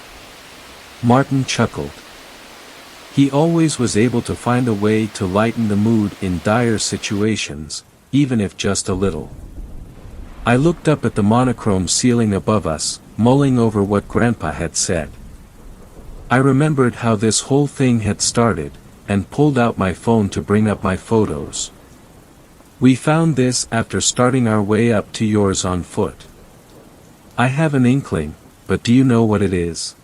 Martin chuckled. He always was able to find a way to lighten the mood in dire situations, even if just a little. I looked up at the monochrome ceiling above us, mulling over what Grandpa had said. I remembered how this whole thing had started, and pulled out my phone to bring up my photos. We found this after starting our way up to yours on foot. I have an inkling, but do you know what it is?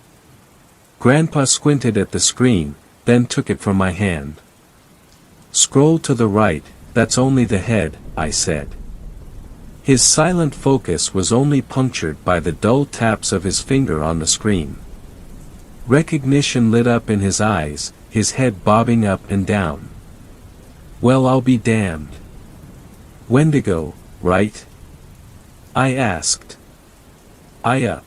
Grandpa squinted at the screen, then took it from my hand. Scroll to the right, that's only the head, I said. His silent focus was only punctured by the dull taps of his finger on the screen. Recognition lit up in his eyes, his head bobbing up and down. Well, I'll be damned. Wendigo, right? I asked. I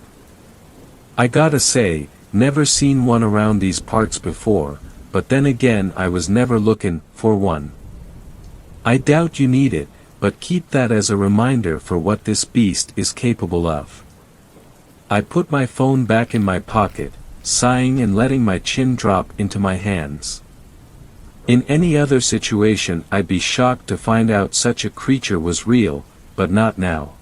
gotta say, never seen one around these parts before, but then again I was never looking for one. I doubt you need it, but keep that as a reminder for what this beast is capable of. I put my phone back in my pocket, sighing and letting my chin drop into my hands. In any other situation I'd be shocked to find out such a creature was real, but not now.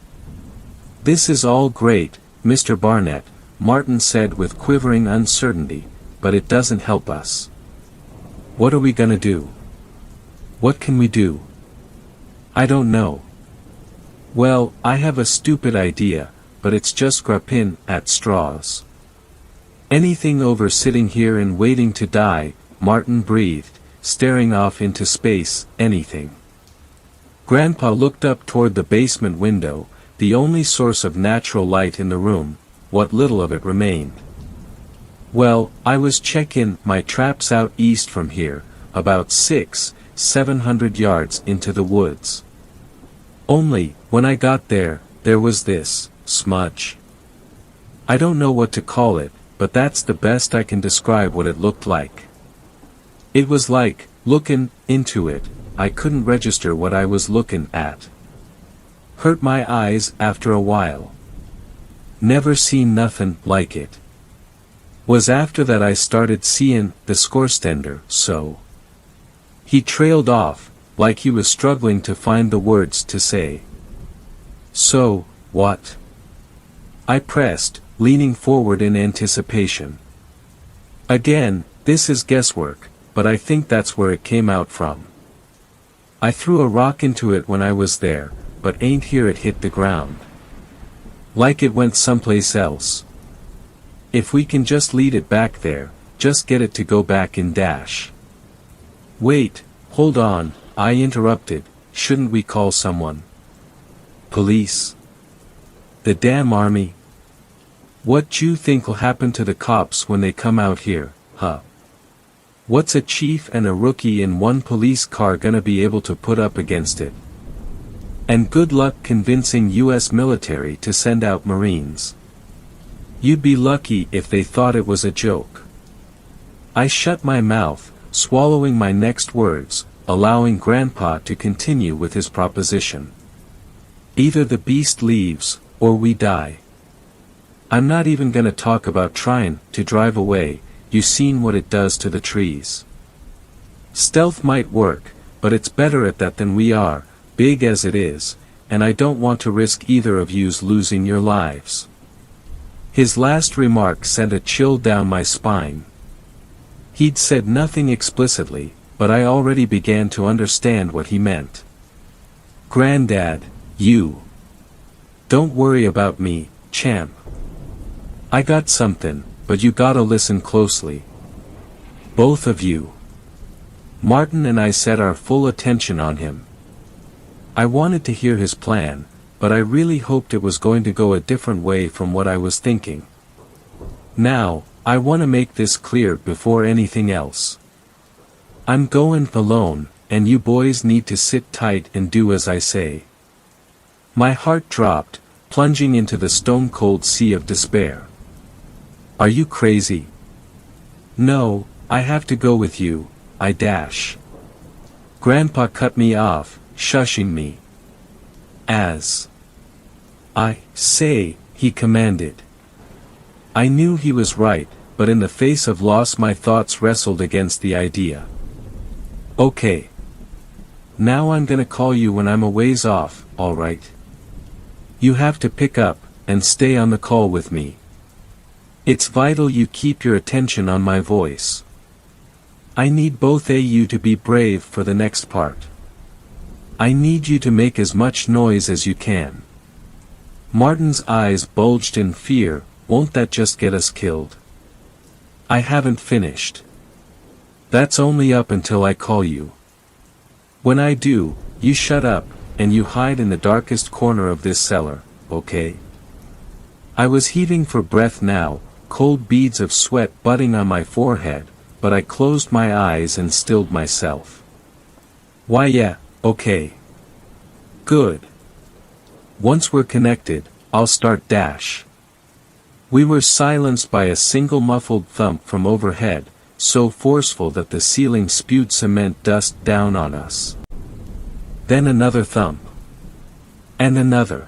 This is all great, Mr. Barnett, Martin said with quivering uncertainty, but it doesn't help us. What are we gonna do? What can we do? I don't know. Well, I have a stupid idea, but it's just grappin' at straws. Anything over sitting here and waiting to die, Martin breathed, staring off into space, anything. Grandpa looked up toward the basement window, the only source of natural light in the room, what little of it remained. Well, I was checking my traps out east from here, about 700 yards into the woods. Only, when I got there, there was this smudge. I don't know what to call it, but that's the best I can describe what it looked like. It was like, looking into it, I couldn't register what I was looking at. Hurt my eyes after a while. Never seen nothing like it. Was after that I started seeing the skorstender, so. He trailed off, like he was struggling to find the words to say. So, what? I pressed, leaning forward in anticipation. Again, this is guesswork, but I think that's where it came out from. I threw a rock into it when I was there, but ain't hear it hit the ground. Like it went someplace else. If we can just lead it back there, just get it to go back in dash. Wait, hold on, I interrupted, shouldn't we call someone? Police? The damn army? What you think'll happen to the cops when they come out here, huh? What's a chief and a rookie in one police car gonna be able to put up against it? And good luck convincing US military to send out Marines. You'd be lucky if they thought it was a joke. I shut my mouth, swallowing my next words, allowing Grandpa to continue with his proposition. Either the beast leaves, or we die. I'm not even gonna talk about trying to drive away, you seen what it does to the trees. Stealth might work, but it's better at that than we are, big as it is, and I don't want to risk either of yous losing your lives. His last remark sent a chill down my spine. He'd said nothing explicitly, but I already began to understand what he meant. Granddad, you. Don't worry about me, champ. I got something, but you gotta listen closely. Both of you. Martin and I set our full attention on him. I wanted to hear his plan, but I really hoped it was going to go a different way from what I was thinking. Now, I want to make this clear before anything else. I'm going alone, and you boys need to sit tight and do as I say. My heart dropped, plunging into the stone-cold sea of despair. Are you crazy? No, I have to go with you, I dash. Grandpa cut me off, shushing me. As I say, he commanded. I knew he was right, but in the face of loss my thoughts wrestled against the idea. Okay. Now I'm gonna call you when I'm a ways off, alright? You have to pick up, and stay on the call with me. It's vital you keep your attention on my voice. I need both of you to be brave for the next part. I need you to make as much noise as you can. Martin's eyes bulged in fear. Won't that just get us killed? I haven't finished. That's only up until I call you. When I do, you shut up, and you hide in the darkest corner of this cellar, okay? I was heaving for breath now, cold beads of sweat budding on my forehead, but I closed my eyes and stilled myself. Why yeah, okay. Good. Once we're connected, I'll start dash. We were silenced by a single muffled thump from overhead, so forceful that the ceiling spewed cement dust down on us. Then another thump. And another.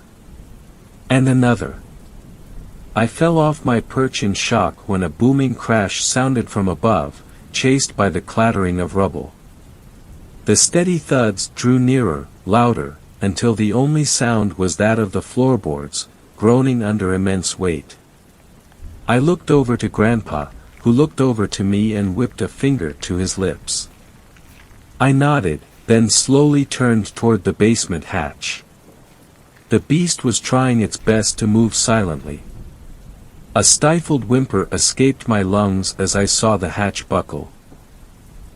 And another. I fell off my perch in shock when a booming crash sounded from above, chased by the clattering of rubble. The steady thuds drew nearer, louder, until the only sound was that of the floorboards, groaning under immense weight. I looked over to Grandpa, who looked over to me and whipped a finger to his lips. I nodded, then slowly turned toward the basement hatch. The beast was trying its best to move silently. A stifled whimper escaped my lungs as I saw the hatch buckle.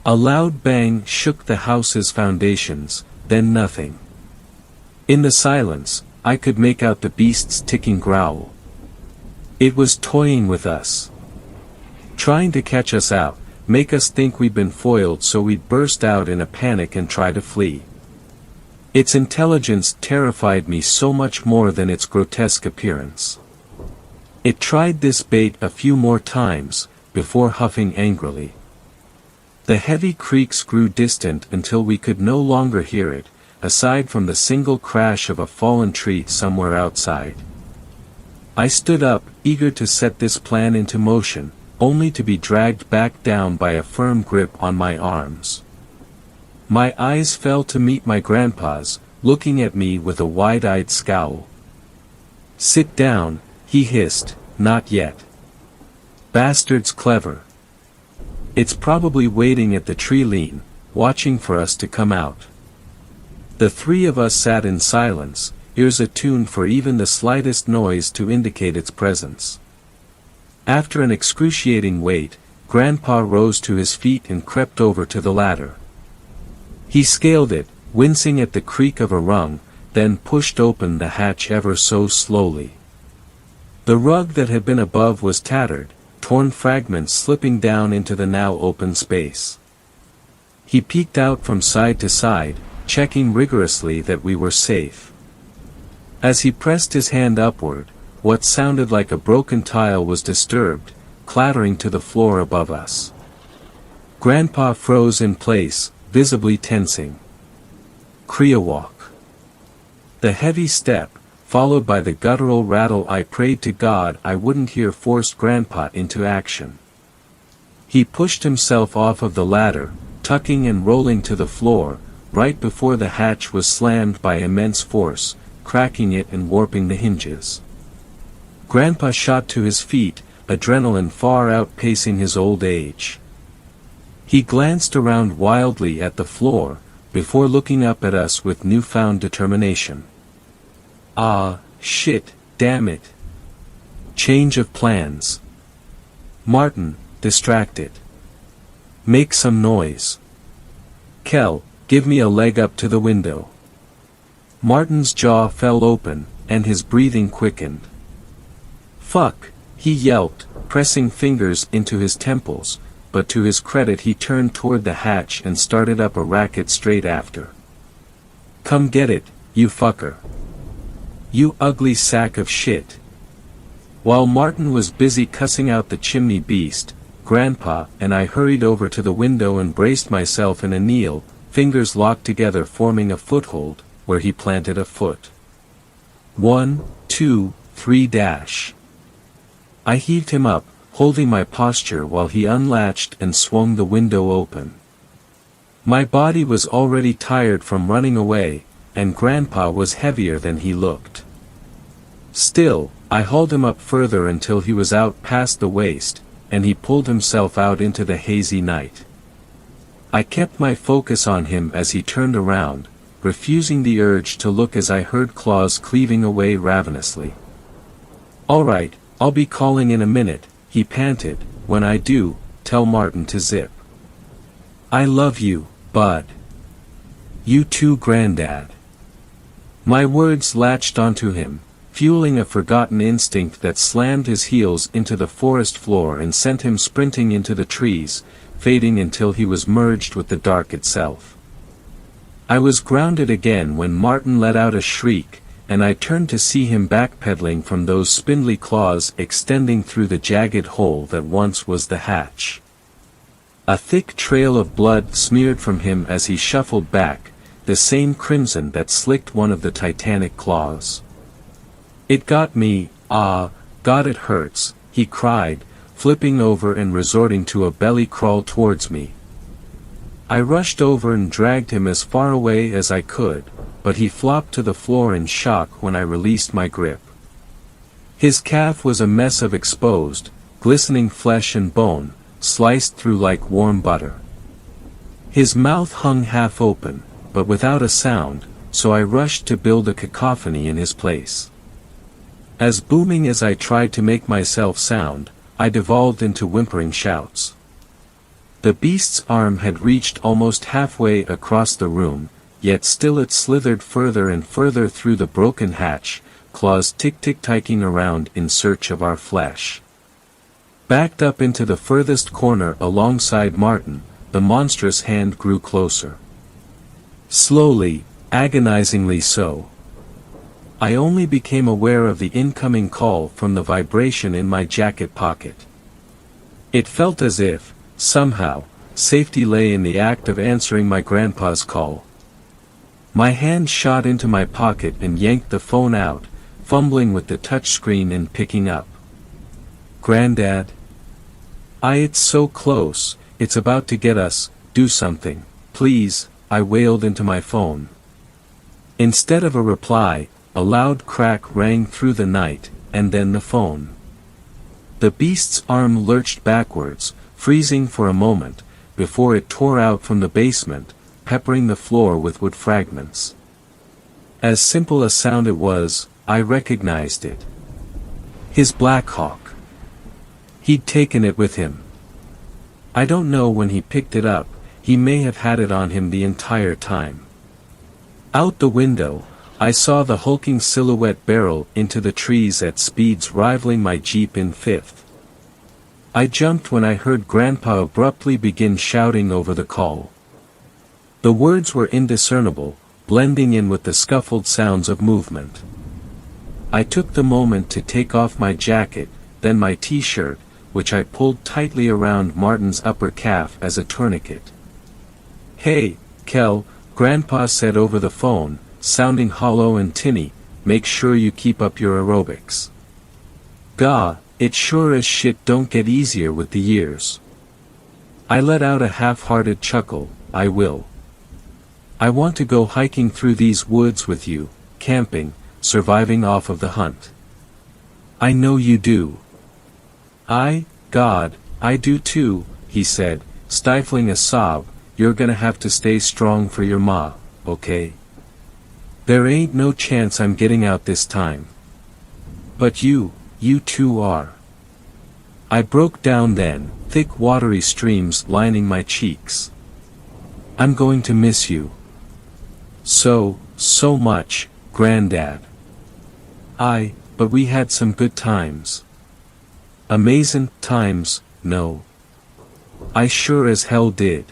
A loud bang shook the house's foundations, then nothing. In the silence, I could make out the beast's ticking growl. It was toying with us. Trying to catch us out, make us think we'd been foiled so we'd burst out in a panic and try to flee. Its intelligence terrified me so much more than its grotesque appearance. It tried this bait a few more times, before huffing angrily. The heavy creaks grew distant until we could no longer hear it, aside from the single crash of a fallen tree somewhere outside. I stood up, eager to set this plan into motion, only to be dragged back down by a firm grip on my arms. My eyes fell to meet my grandpa's, looking at me with a wide-eyed scowl. "Sit down," he hissed, "not yet. Bastard's clever. It's probably waiting at the tree lean, watching for us to come out." The three of us sat in silence, ears attuned for even the slightest noise to indicate its presence. After an excruciating wait, Grandpa rose to his feet and crept over to the ladder. He scaled it, wincing at the creak of a rung, then pushed open the hatch ever so slowly. The rug that had been above was tattered, torn fragments slipping down into the now open space. He peeked out from side to side, checking rigorously that we were safe. As he pressed his hand upward, what sounded like a broken tile was disturbed, clattering to the floor above us. Grandpa froze in place, visibly tensing. Creawalk. The heavy step, followed by the guttural rattle. I prayed to God I wouldn't hear, forced Grandpa into action. He pushed himself off of the ladder, tucking and rolling to the floor, right before the hatch was slammed by immense force, cracking it and warping the hinges. Grandpa shot to his feet, adrenaline far outpacing his old age. He glanced around wildly at the floor, before looking up at us with newfound determination. Ah, shit, damn it. Change of plans. Martin, distracted. Make some noise. Kel, give me a leg up to the window. Martin's jaw fell open, and his breathing quickened. Fuck, he yelped, pressing fingers into his temples, but to his credit he turned toward the hatch and started up a racket straight after. Come get it, you fucker. You ugly sack of shit. While Martin was busy cussing out the chimney beast, Grandpa and I hurried over to the window and braced myself in a kneel, fingers locked together forming a foothold, where he planted a foot. 1, 2, 3 dash. I heaved him up, holding my posture while he unlatched and swung the window open. My body was already tired from running away, and Grandpa was heavier than he looked. Still, I hauled him up further until he was out past the waist, and he pulled himself out into the hazy night. I kept my focus on him as he turned around, refusing the urge to look as I heard claws cleaving away ravenously. All right, I'll be calling in a minute, he panted. When I do, tell Martin to zip. I love you, bud. You too, Granddad. My words latched onto him, fueling a forgotten instinct that slammed his heels into the forest floor and sent him sprinting into the trees, fading until he was merged with the dark itself. I was grounded again when Martin let out a shriek, and I turned to see him backpedaling from those spindly claws extending through the jagged hole that once was the hatch. A thick trail of blood smeared from him as he shuffled back, the same crimson that slicked one of the titanic claws. It got me, ah, God it hurts, he cried, flipping over and resorting to a belly crawl towards me. I rushed over and dragged him as far away as I could, but he flopped to the floor in shock when I released my grip. His calf was a mess of exposed, glistening flesh and bone, sliced through like warm butter. His mouth hung half open, but without a sound, so I rushed to build a cacophony in his place. As booming as I tried to make myself sound, I devolved into whimpering shouts. The beast's arm had reached almost halfway across the room, yet still it slithered further and further through the broken hatch, claws tick-tick-ticking around in search of our flesh. Backed up into the furthest corner alongside Martin, the monstrous hand grew closer. Slowly, agonizingly so. I only became aware of the incoming call from the vibration in my jacket pocket. It felt as if, somehow, safety lay in the act of answering my grandpa's call. My hand shot into my pocket and yanked the phone out, fumbling with the touchscreen and picking up. Granddad? It's so close, it's about to get us, do something, please, I wailed into my phone. Instead of a reply, a loud crack rang through the night, and then the phone. The beast's arm lurched backwards, freezing for a moment, before it tore out from the basement, peppering the floor with wood fragments. As simple a sound it was, I recognized it. His Black Hawk. He'd taken it with him. I don't know when he picked it up, he may have had it on him the entire time. Out the window, I saw the hulking silhouette barrel into the trees at speeds rivaling my Jeep in fifth. I jumped when I heard Grandpa abruptly begin shouting over the call. The words were indiscernible, blending in with the scuffled sounds of movement. I took the moment to take off my jacket, then my t-shirt, which I pulled tightly around Martin's upper calf as a tourniquet. "Hey, Kel," Grandpa said over the phone, sounding hollow and tinny, "make sure you keep up your aerobics. Gah, it sure as shit don't get easier with the years." I let out a half-hearted chuckle. "I will. I want to go hiking through these woods with you, camping, surviving off of the hunt." "I know you do." God, I do too," he said, stifling a sob. "You're gonna have to stay strong for your ma, okay? There ain't no chance I'm getting out this time. But you too are." I broke down then, thick watery streams lining my cheeks. "I'm going to miss you. So much, Granddad." But we had some good times." "Amazin' times, no. I sure as hell did.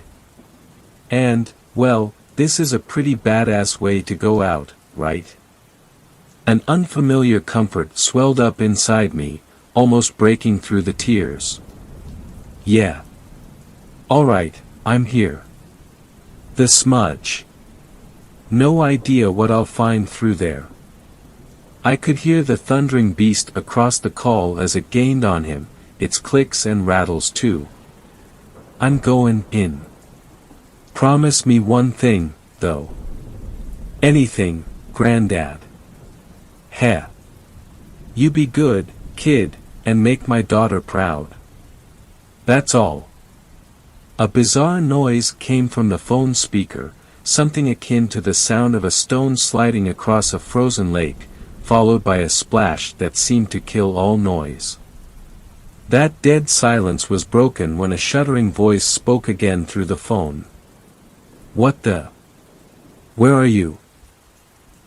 And, well, this is a pretty badass way to go out, right?" An unfamiliar comfort swelled up inside me, almost breaking through the tears. "Yeah. Alright, I'm here." The smudge. No idea what I'll find through there. I could hear the thundering beast across the call as it gained on him, its clicks and rattles too. "I'm goin' in. Promise me one thing, though." "Anything, Granddad." "Heh. You be good, kid, and make my daughter proud. That's all." A bizarre noise came from the phone speaker, something akin to the sound of a stone sliding across a frozen lake, followed by a splash that seemed to kill all noise. That dead silence was broken when a shuddering voice spoke again through the phone. "What the? Where are you?"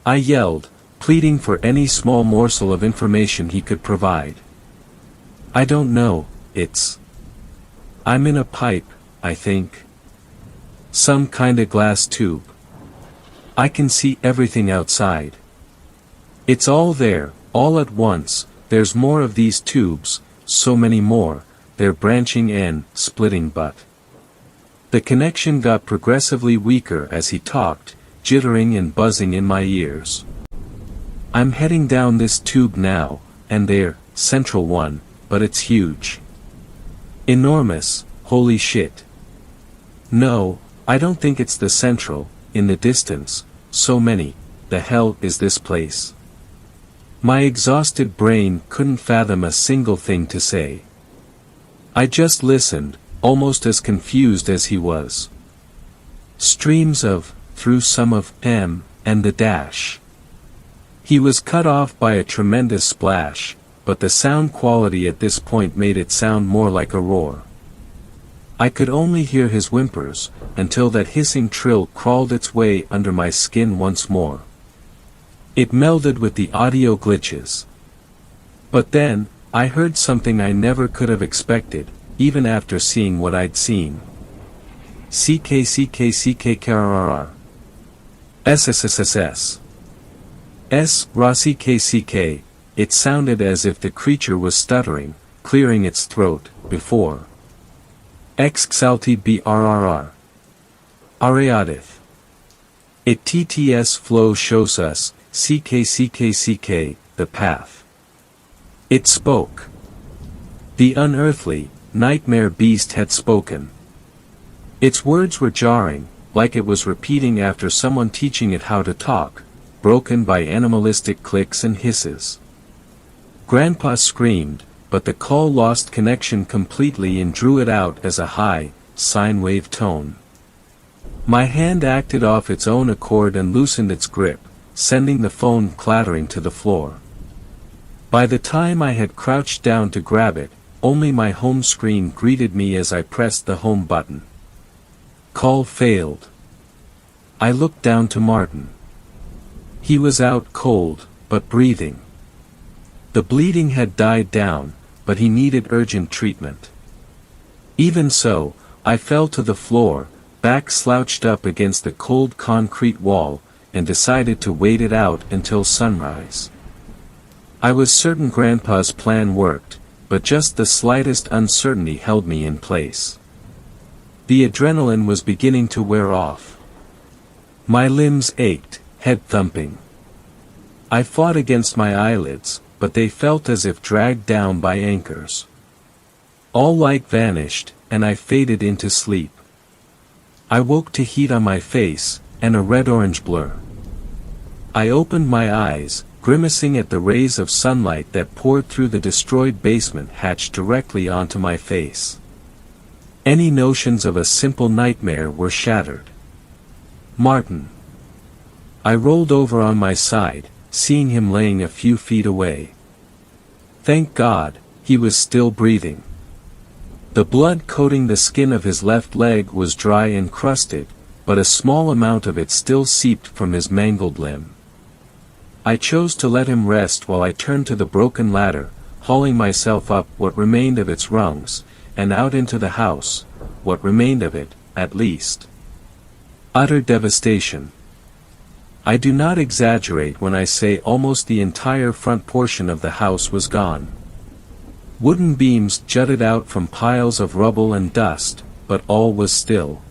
I yelled, pleading for any small morsel of information he could provide. "I don't know, I'm in a pipe, I think. Some kinda glass tube. I can see everything outside. It's all there, all at once. There's more of these tubes, so many more, they're branching and splitting but." The connection got progressively weaker as he talked, jittering and buzzing in my ears. "I'm heading down this tube now, and there, central one, but it's huge. Enormous, holy shit. No, I don't think it's the central, in the distance, so many, the hell is this place?" My exhausted brain couldn't fathom a single thing to say. I just listened, almost as confused as he was. Streams of, through some of, and the dash. He was cut off by a tremendous splash, but the sound quality at this point made it sound more like a roar. I could only hear his whimpers, until that hissing trill crawled its way under my skin once more. It melded with the audio glitches. But then, I heard something I never could have expected, even after seeing what I'd seen. CKCKCKKRRR. SSSSS. S. RACKCK. It sounded as if the creature was stuttering, clearing its throat, before. XXALTI BRRR. Ariadith. It TTS flow shows us, CKCKCK, the path. It spoke. The unearthly, nightmare beast had spoken. Its words were jarring, like it was repeating after someone teaching it how to talk, broken by animalistic clicks and hisses. Grandpa screamed, but the call lost connection completely and drew it out as a high, sine wave tone. My hand acted off its own accord and loosened its grip, sending the phone clattering to the floor. By the time I had crouched down to grab it, only my home screen greeted me as I pressed the home button. Call failed. I looked down to Martin. He was out cold, but breathing. The bleeding had died down, but he needed urgent treatment. Even so, I fell to the floor, back slouched up against the cold concrete wall, and decided to wait it out until sunrise. I was certain Grandpa's plan worked, but just the slightest uncertainty held me in place. The adrenaline was beginning to wear off. My limbs ached, head thumping. I fought against my eyelids, but they felt as if dragged down by anchors. All light vanished, and I faded into sleep. I woke to heat on my face, and a red-orange blur. I opened my eyes, grimacing at the rays of sunlight that poured through the destroyed basement hatch directly onto my face. Any notions of a simple nightmare were shattered. Martin. I rolled over on my side, seeing him laying a few feet away. Thank God, he was still breathing. The blood coating the skin of his left leg was dry and crusted, but a small amount of it still seeped from his mangled limb. I chose to let him rest while I turned to the broken ladder, hauling myself up what remained of its rungs, and out into the house, what remained of it, at least. Utter devastation. I do not exaggerate when I say almost the entire front portion of the house was gone. Wooden beams jutted out from piles of rubble and dust, but all was still.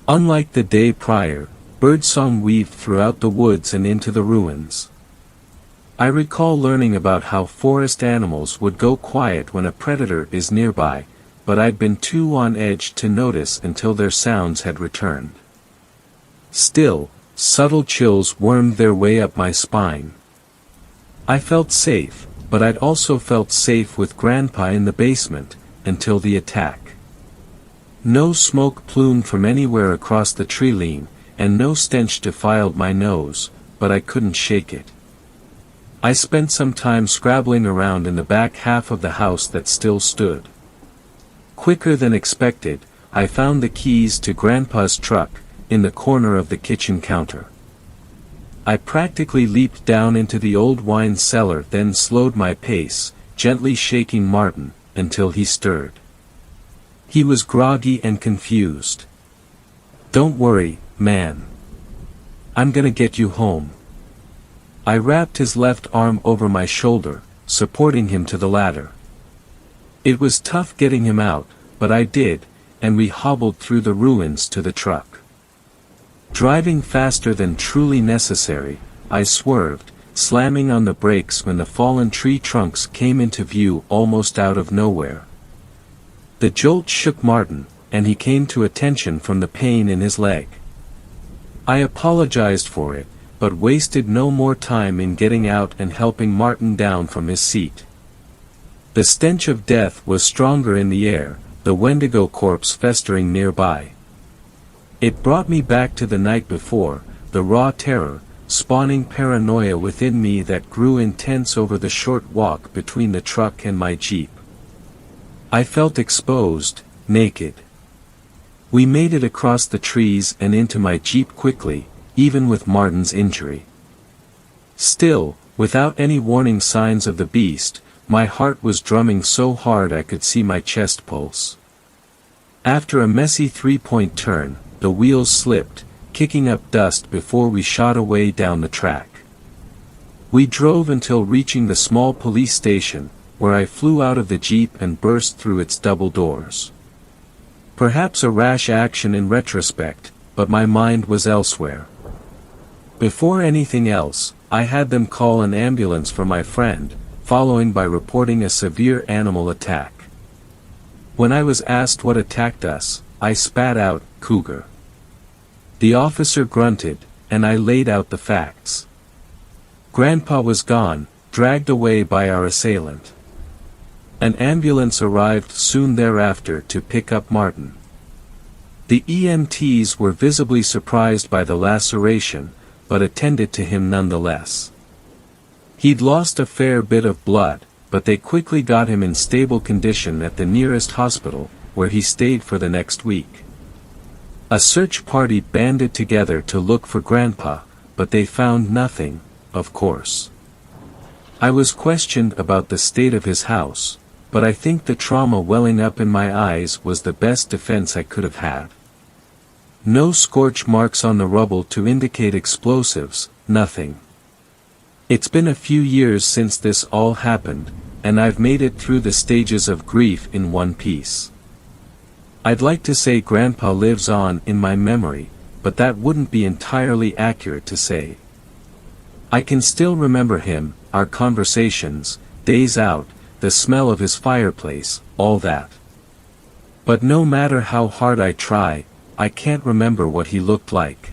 Unlike the day prior, birdsong weaved throughout the woods and into the ruins. I recall learning about how forest animals would go quiet when a predator is nearby, but I'd been too on edge to notice until their sounds had returned. Still, subtle chills wormed their way up my spine. I felt safe, but I'd also felt safe with Grandpa in the basement, until the attack. No smoke plumed from anywhere across the tree line, and no stench defiled my nose, but I couldn't shake it. I spent some time scrabbling around in the back half of the house that still stood. Quicker than expected, I found the keys to Grandpa's truck, in the corner of the kitchen counter. I practically leaped down into the old wine cellar, then slowed my pace, gently shaking Martin, until he stirred. He was groggy and confused. "Don't worry, man. I'm gonna get you home." I wrapped his left arm over my shoulder, supporting him to the ladder. It was tough getting him out, but I did, and we hobbled through the ruins to the truck. Driving faster than truly necessary, I swerved, slamming on the brakes when the fallen tree trunks came into view almost out of nowhere. The jolt shook Martin, and he came to attention from the pain in his leg. I apologized for it, but wasted no more time in getting out and helping Martin down from his seat. The stench of death was stronger in the air, the Wendigo corpse festering nearby. It brought me back to the night before, the raw terror, spawning paranoia within me that grew intense over the short walk between the truck and my Jeep. I felt exposed, naked. We made it across the trees and into my Jeep quickly, even with Martin's injury. Still, without any warning signs of the beast, my heart was drumming so hard I could see my chest pulse. After a messy three-point turn, the wheels slipped, kicking up dust before we shot away down the track. We drove until reaching the small police station, where I flew out of the Jeep and burst through its double doors. Perhaps a rash action in retrospect, but my mind was elsewhere. Before anything else, I had them call an ambulance for my friend, following by reporting a severe animal attack. When I was asked what attacked us, I spat out, "Cougar." The officer grunted, and I laid out the facts. Grandpa was gone, dragged away by our assailant. An ambulance arrived soon thereafter to pick up Martin. The EMTs were visibly surprised by the laceration, but attended to him nonetheless. He'd lost a fair bit of blood, but they quickly got him in stable condition at the nearest hospital, where he stayed for the next week. A search party banded together to look for Grandpa, but they found nothing, of course. I was questioned about the state of his house, but I think the trauma welling up in my eyes was the best defense I could have had. No scorch marks on the rubble to indicate explosives, nothing. It's been a few years since this all happened, and I've made it through the stages of grief in one piece. I'd like to say Grandpa lives on in my memory, but that wouldn't be entirely accurate to say. I can still remember him, our conversations, days out, the smell of his fireplace, all that. But no matter how hard I try, I can't remember what he looked like.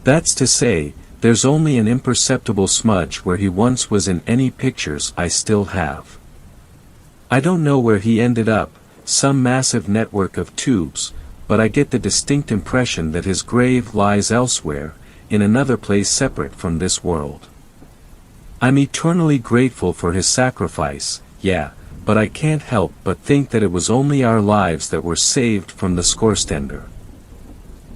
That's to say, there's only an imperceptible smudge where he once was in any pictures I still have. I don't know where he ended up, some massive network of tubes, but I get the distinct impression that his grave lies elsewhere, in another place separate from this world. I'm eternally grateful for his sacrifice, yeah, but I can't help but think that it was only our lives that were saved from the scorestender.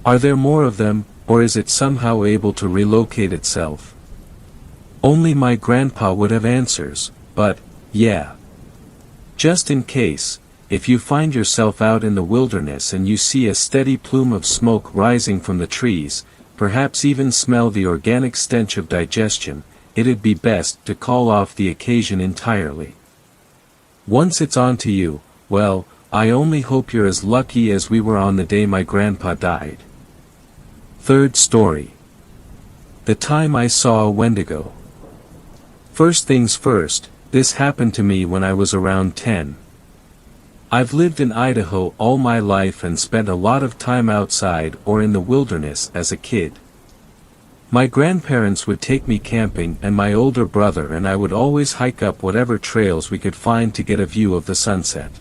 Are there more of them, or is it somehow able to relocate itself? Only my grandpa would have answers, but, yeah. Just in case, if you find yourself out in the wilderness and you see a steady plume of smoke rising from the trees, perhaps even smell the organic stench of digestion, it'd be best to call off the occasion entirely. Once it's on to you, well, I only hope you're as lucky as we were on the day my grandpa died. Third story. The time I saw a Wendigo. First things first, this happened to me when I was around 10. I've lived in Idaho all my life and spent a lot of time outside or in the wilderness as a kid. My grandparents would take me camping and my older brother and I would always hike up whatever trails we could find to get a view of the sunset.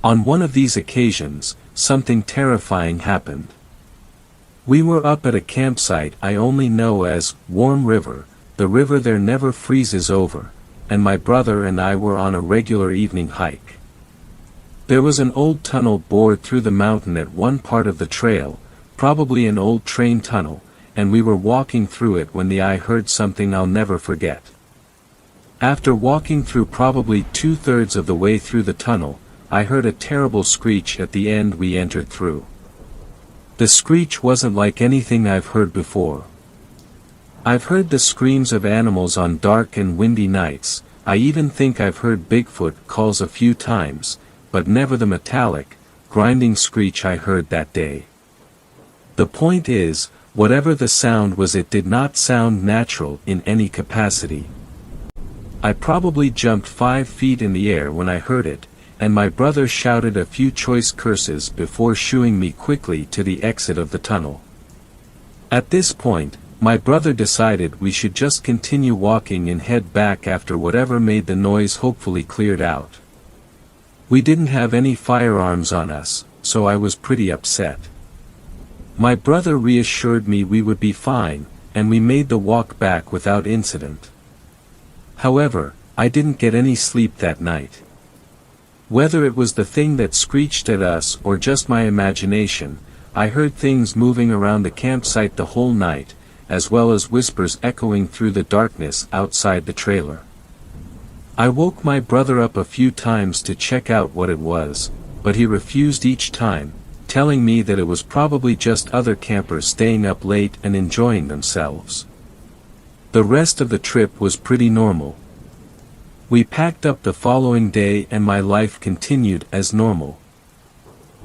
On one of these occasions, something terrifying happened. We were up at a campsite I only know as Warm River, the river there never freezes over, and my brother and I were on a regular evening hike. There was an old tunnel bored through the mountain at one part of the trail, probably an old train tunnel, and we were walking through it when I heard something I'll never forget. After walking through probably 2/3 of the way through the tunnel, I heard a terrible screech at the end we entered through. The screech wasn't like anything I've heard before. I've heard the screams of animals on dark and windy nights, I even think I've heard Bigfoot calls a few times, but never the metallic, grinding screech I heard that day. The point is, whatever the sound was, it did not sound natural in any capacity. I probably jumped 5 feet in the air when I heard it, and my brother shouted a few choice curses before shooing me quickly to the exit of the tunnel. At this point, my brother decided we should just continue walking and head back after whatever made the noise hopefully cleared out. We didn't have any firearms on us, so I was pretty upset. My brother reassured me we would be fine, and we made the walk back without incident. However, I didn't get any sleep that night. Whether it was the thing that screeched at us or just my imagination, I heard things moving around the campsite the whole night, as well as whispers echoing through the darkness outside the trailer. I woke my brother up a few times to check out what it was, but he refused each time, telling me that it was probably just other campers staying up late and enjoying themselves. The rest of the trip was pretty normal. We packed up the following day and my life continued as normal.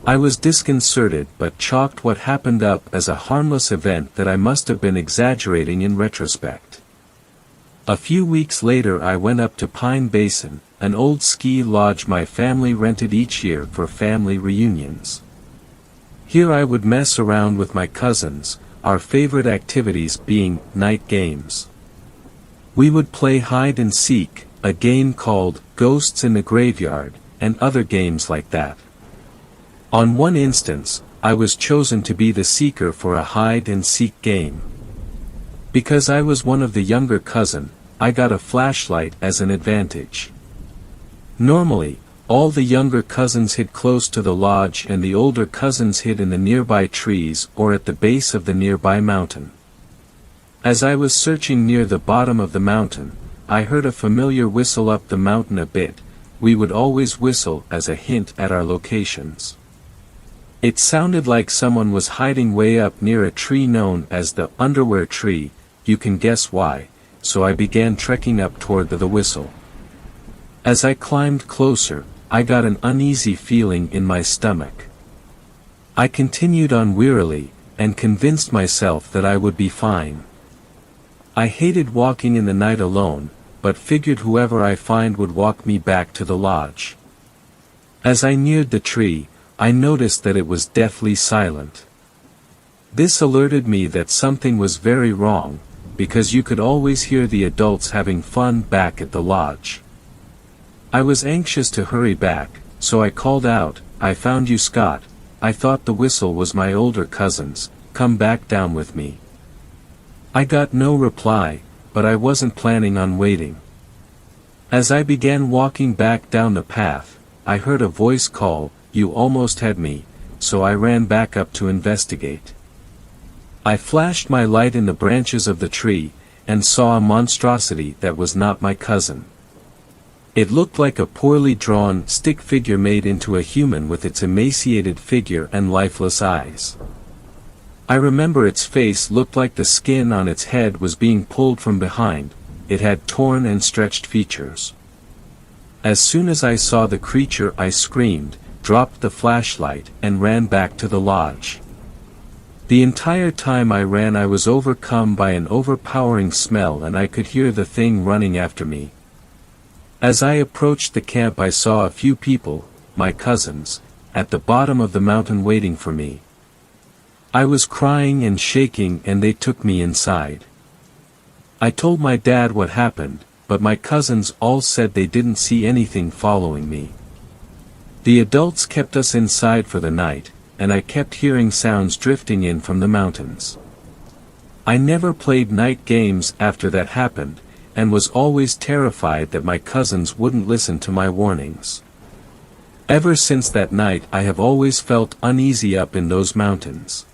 I was disconcerted but chalked what happened up as a harmless event that I must have been exaggerating in retrospect. A few weeks later I went up to Pine Basin, an old ski lodge my family rented each year for family reunions. Here I would mess around with my cousins, our favorite activities being night games. We would play hide and seek, a game called Ghosts in the Graveyard, and other games like that. On one instance, I was chosen to be the seeker for a hide and seek game. Because I was one of the younger cousin, I got a flashlight as an advantage. Normally, All the younger cousins hid close to the lodge and the older cousins hid in the nearby trees or at the base of the nearby mountain. As I was searching near the bottom of the mountain, I heard a familiar whistle up the mountain a bit. We would always whistle as a hint at our locations. It sounded like someone was hiding way up near a tree known as the underwear tree. You can guess why, so I began trekking up toward the whistle. As I climbed closer, I got an uneasy feeling in my stomach. I continued on wearily, and convinced myself that I would be fine. I hated walking in the night alone, but figured whoever I find would walk me back to the lodge. As I neared the tree, I noticed that it was deathly silent. This alerted me that something was very wrong, because you could always hear the adults having fun back at the lodge. I was anxious to hurry back, so I called out, "I found you, Scott." I thought the whistle was my older cousins. "Come back down with me." I got no reply, but I wasn't planning on waiting. As I began walking back down the path, I heard a voice call, "You almost had me," so I ran back up to investigate. I flashed my light in the branches of the tree, and saw a monstrosity that was not my cousin. It looked like a poorly drawn stick figure made into a human with its emaciated figure and lifeless eyes. I remember its face looked like the skin on its head was being pulled from behind. It had torn and stretched features. As soon as I saw the creature, I screamed, dropped the flashlight, and ran back to the lodge. The entire time I ran I was overcome by an overpowering smell and I could hear the thing running after me. As I approached the camp I saw a few people, my cousins, at the bottom of the mountain waiting for me. I was crying and shaking and they took me inside. I told my dad what happened, but my cousins all said they didn't see anything following me. The adults kept us inside for the night, and I kept hearing sounds drifting in from the mountains. I never played night games after that happened, and was always terrified that my cousins wouldn't listen to my warnings. Ever since that night I have always felt uneasy up in those mountains.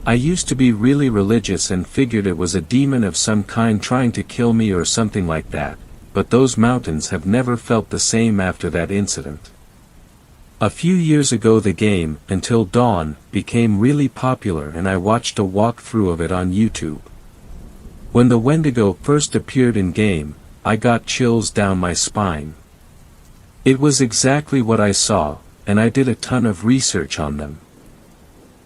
I used to be really religious and figured it was a demon of some kind trying to kill me or something like that, but those mountains have never felt the same after that incident. A few years ago the game, Until Dawn, became really popular and I watched a walkthrough of it on YouTube. When the Wendigo first appeared in game, I got chills down my spine. It was exactly what I saw, and I did a ton of research on them.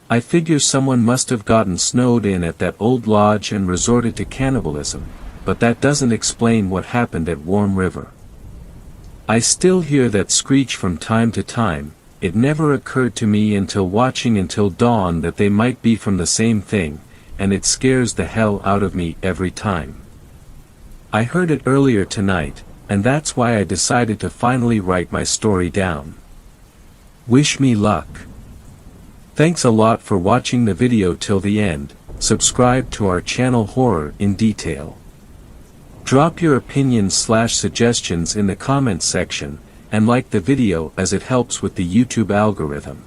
I figure someone must have gotten snowed in at that old lodge and resorted to cannibalism, but that doesn't explain what happened at Warm River. I still hear that screech from time to time. It never occurred to me until watching Until Dawn that they might be from the same thing, and it scares the hell out of me every time. I heard it earlier tonight, and that's why I decided to finally write my story down. Wish me luck. Thanks a lot for watching the video till the end. Subscribe to our channel Horror in Detail. Drop your opinions/suggestions in the comments section, and like the video as it helps with the YouTube algorithm.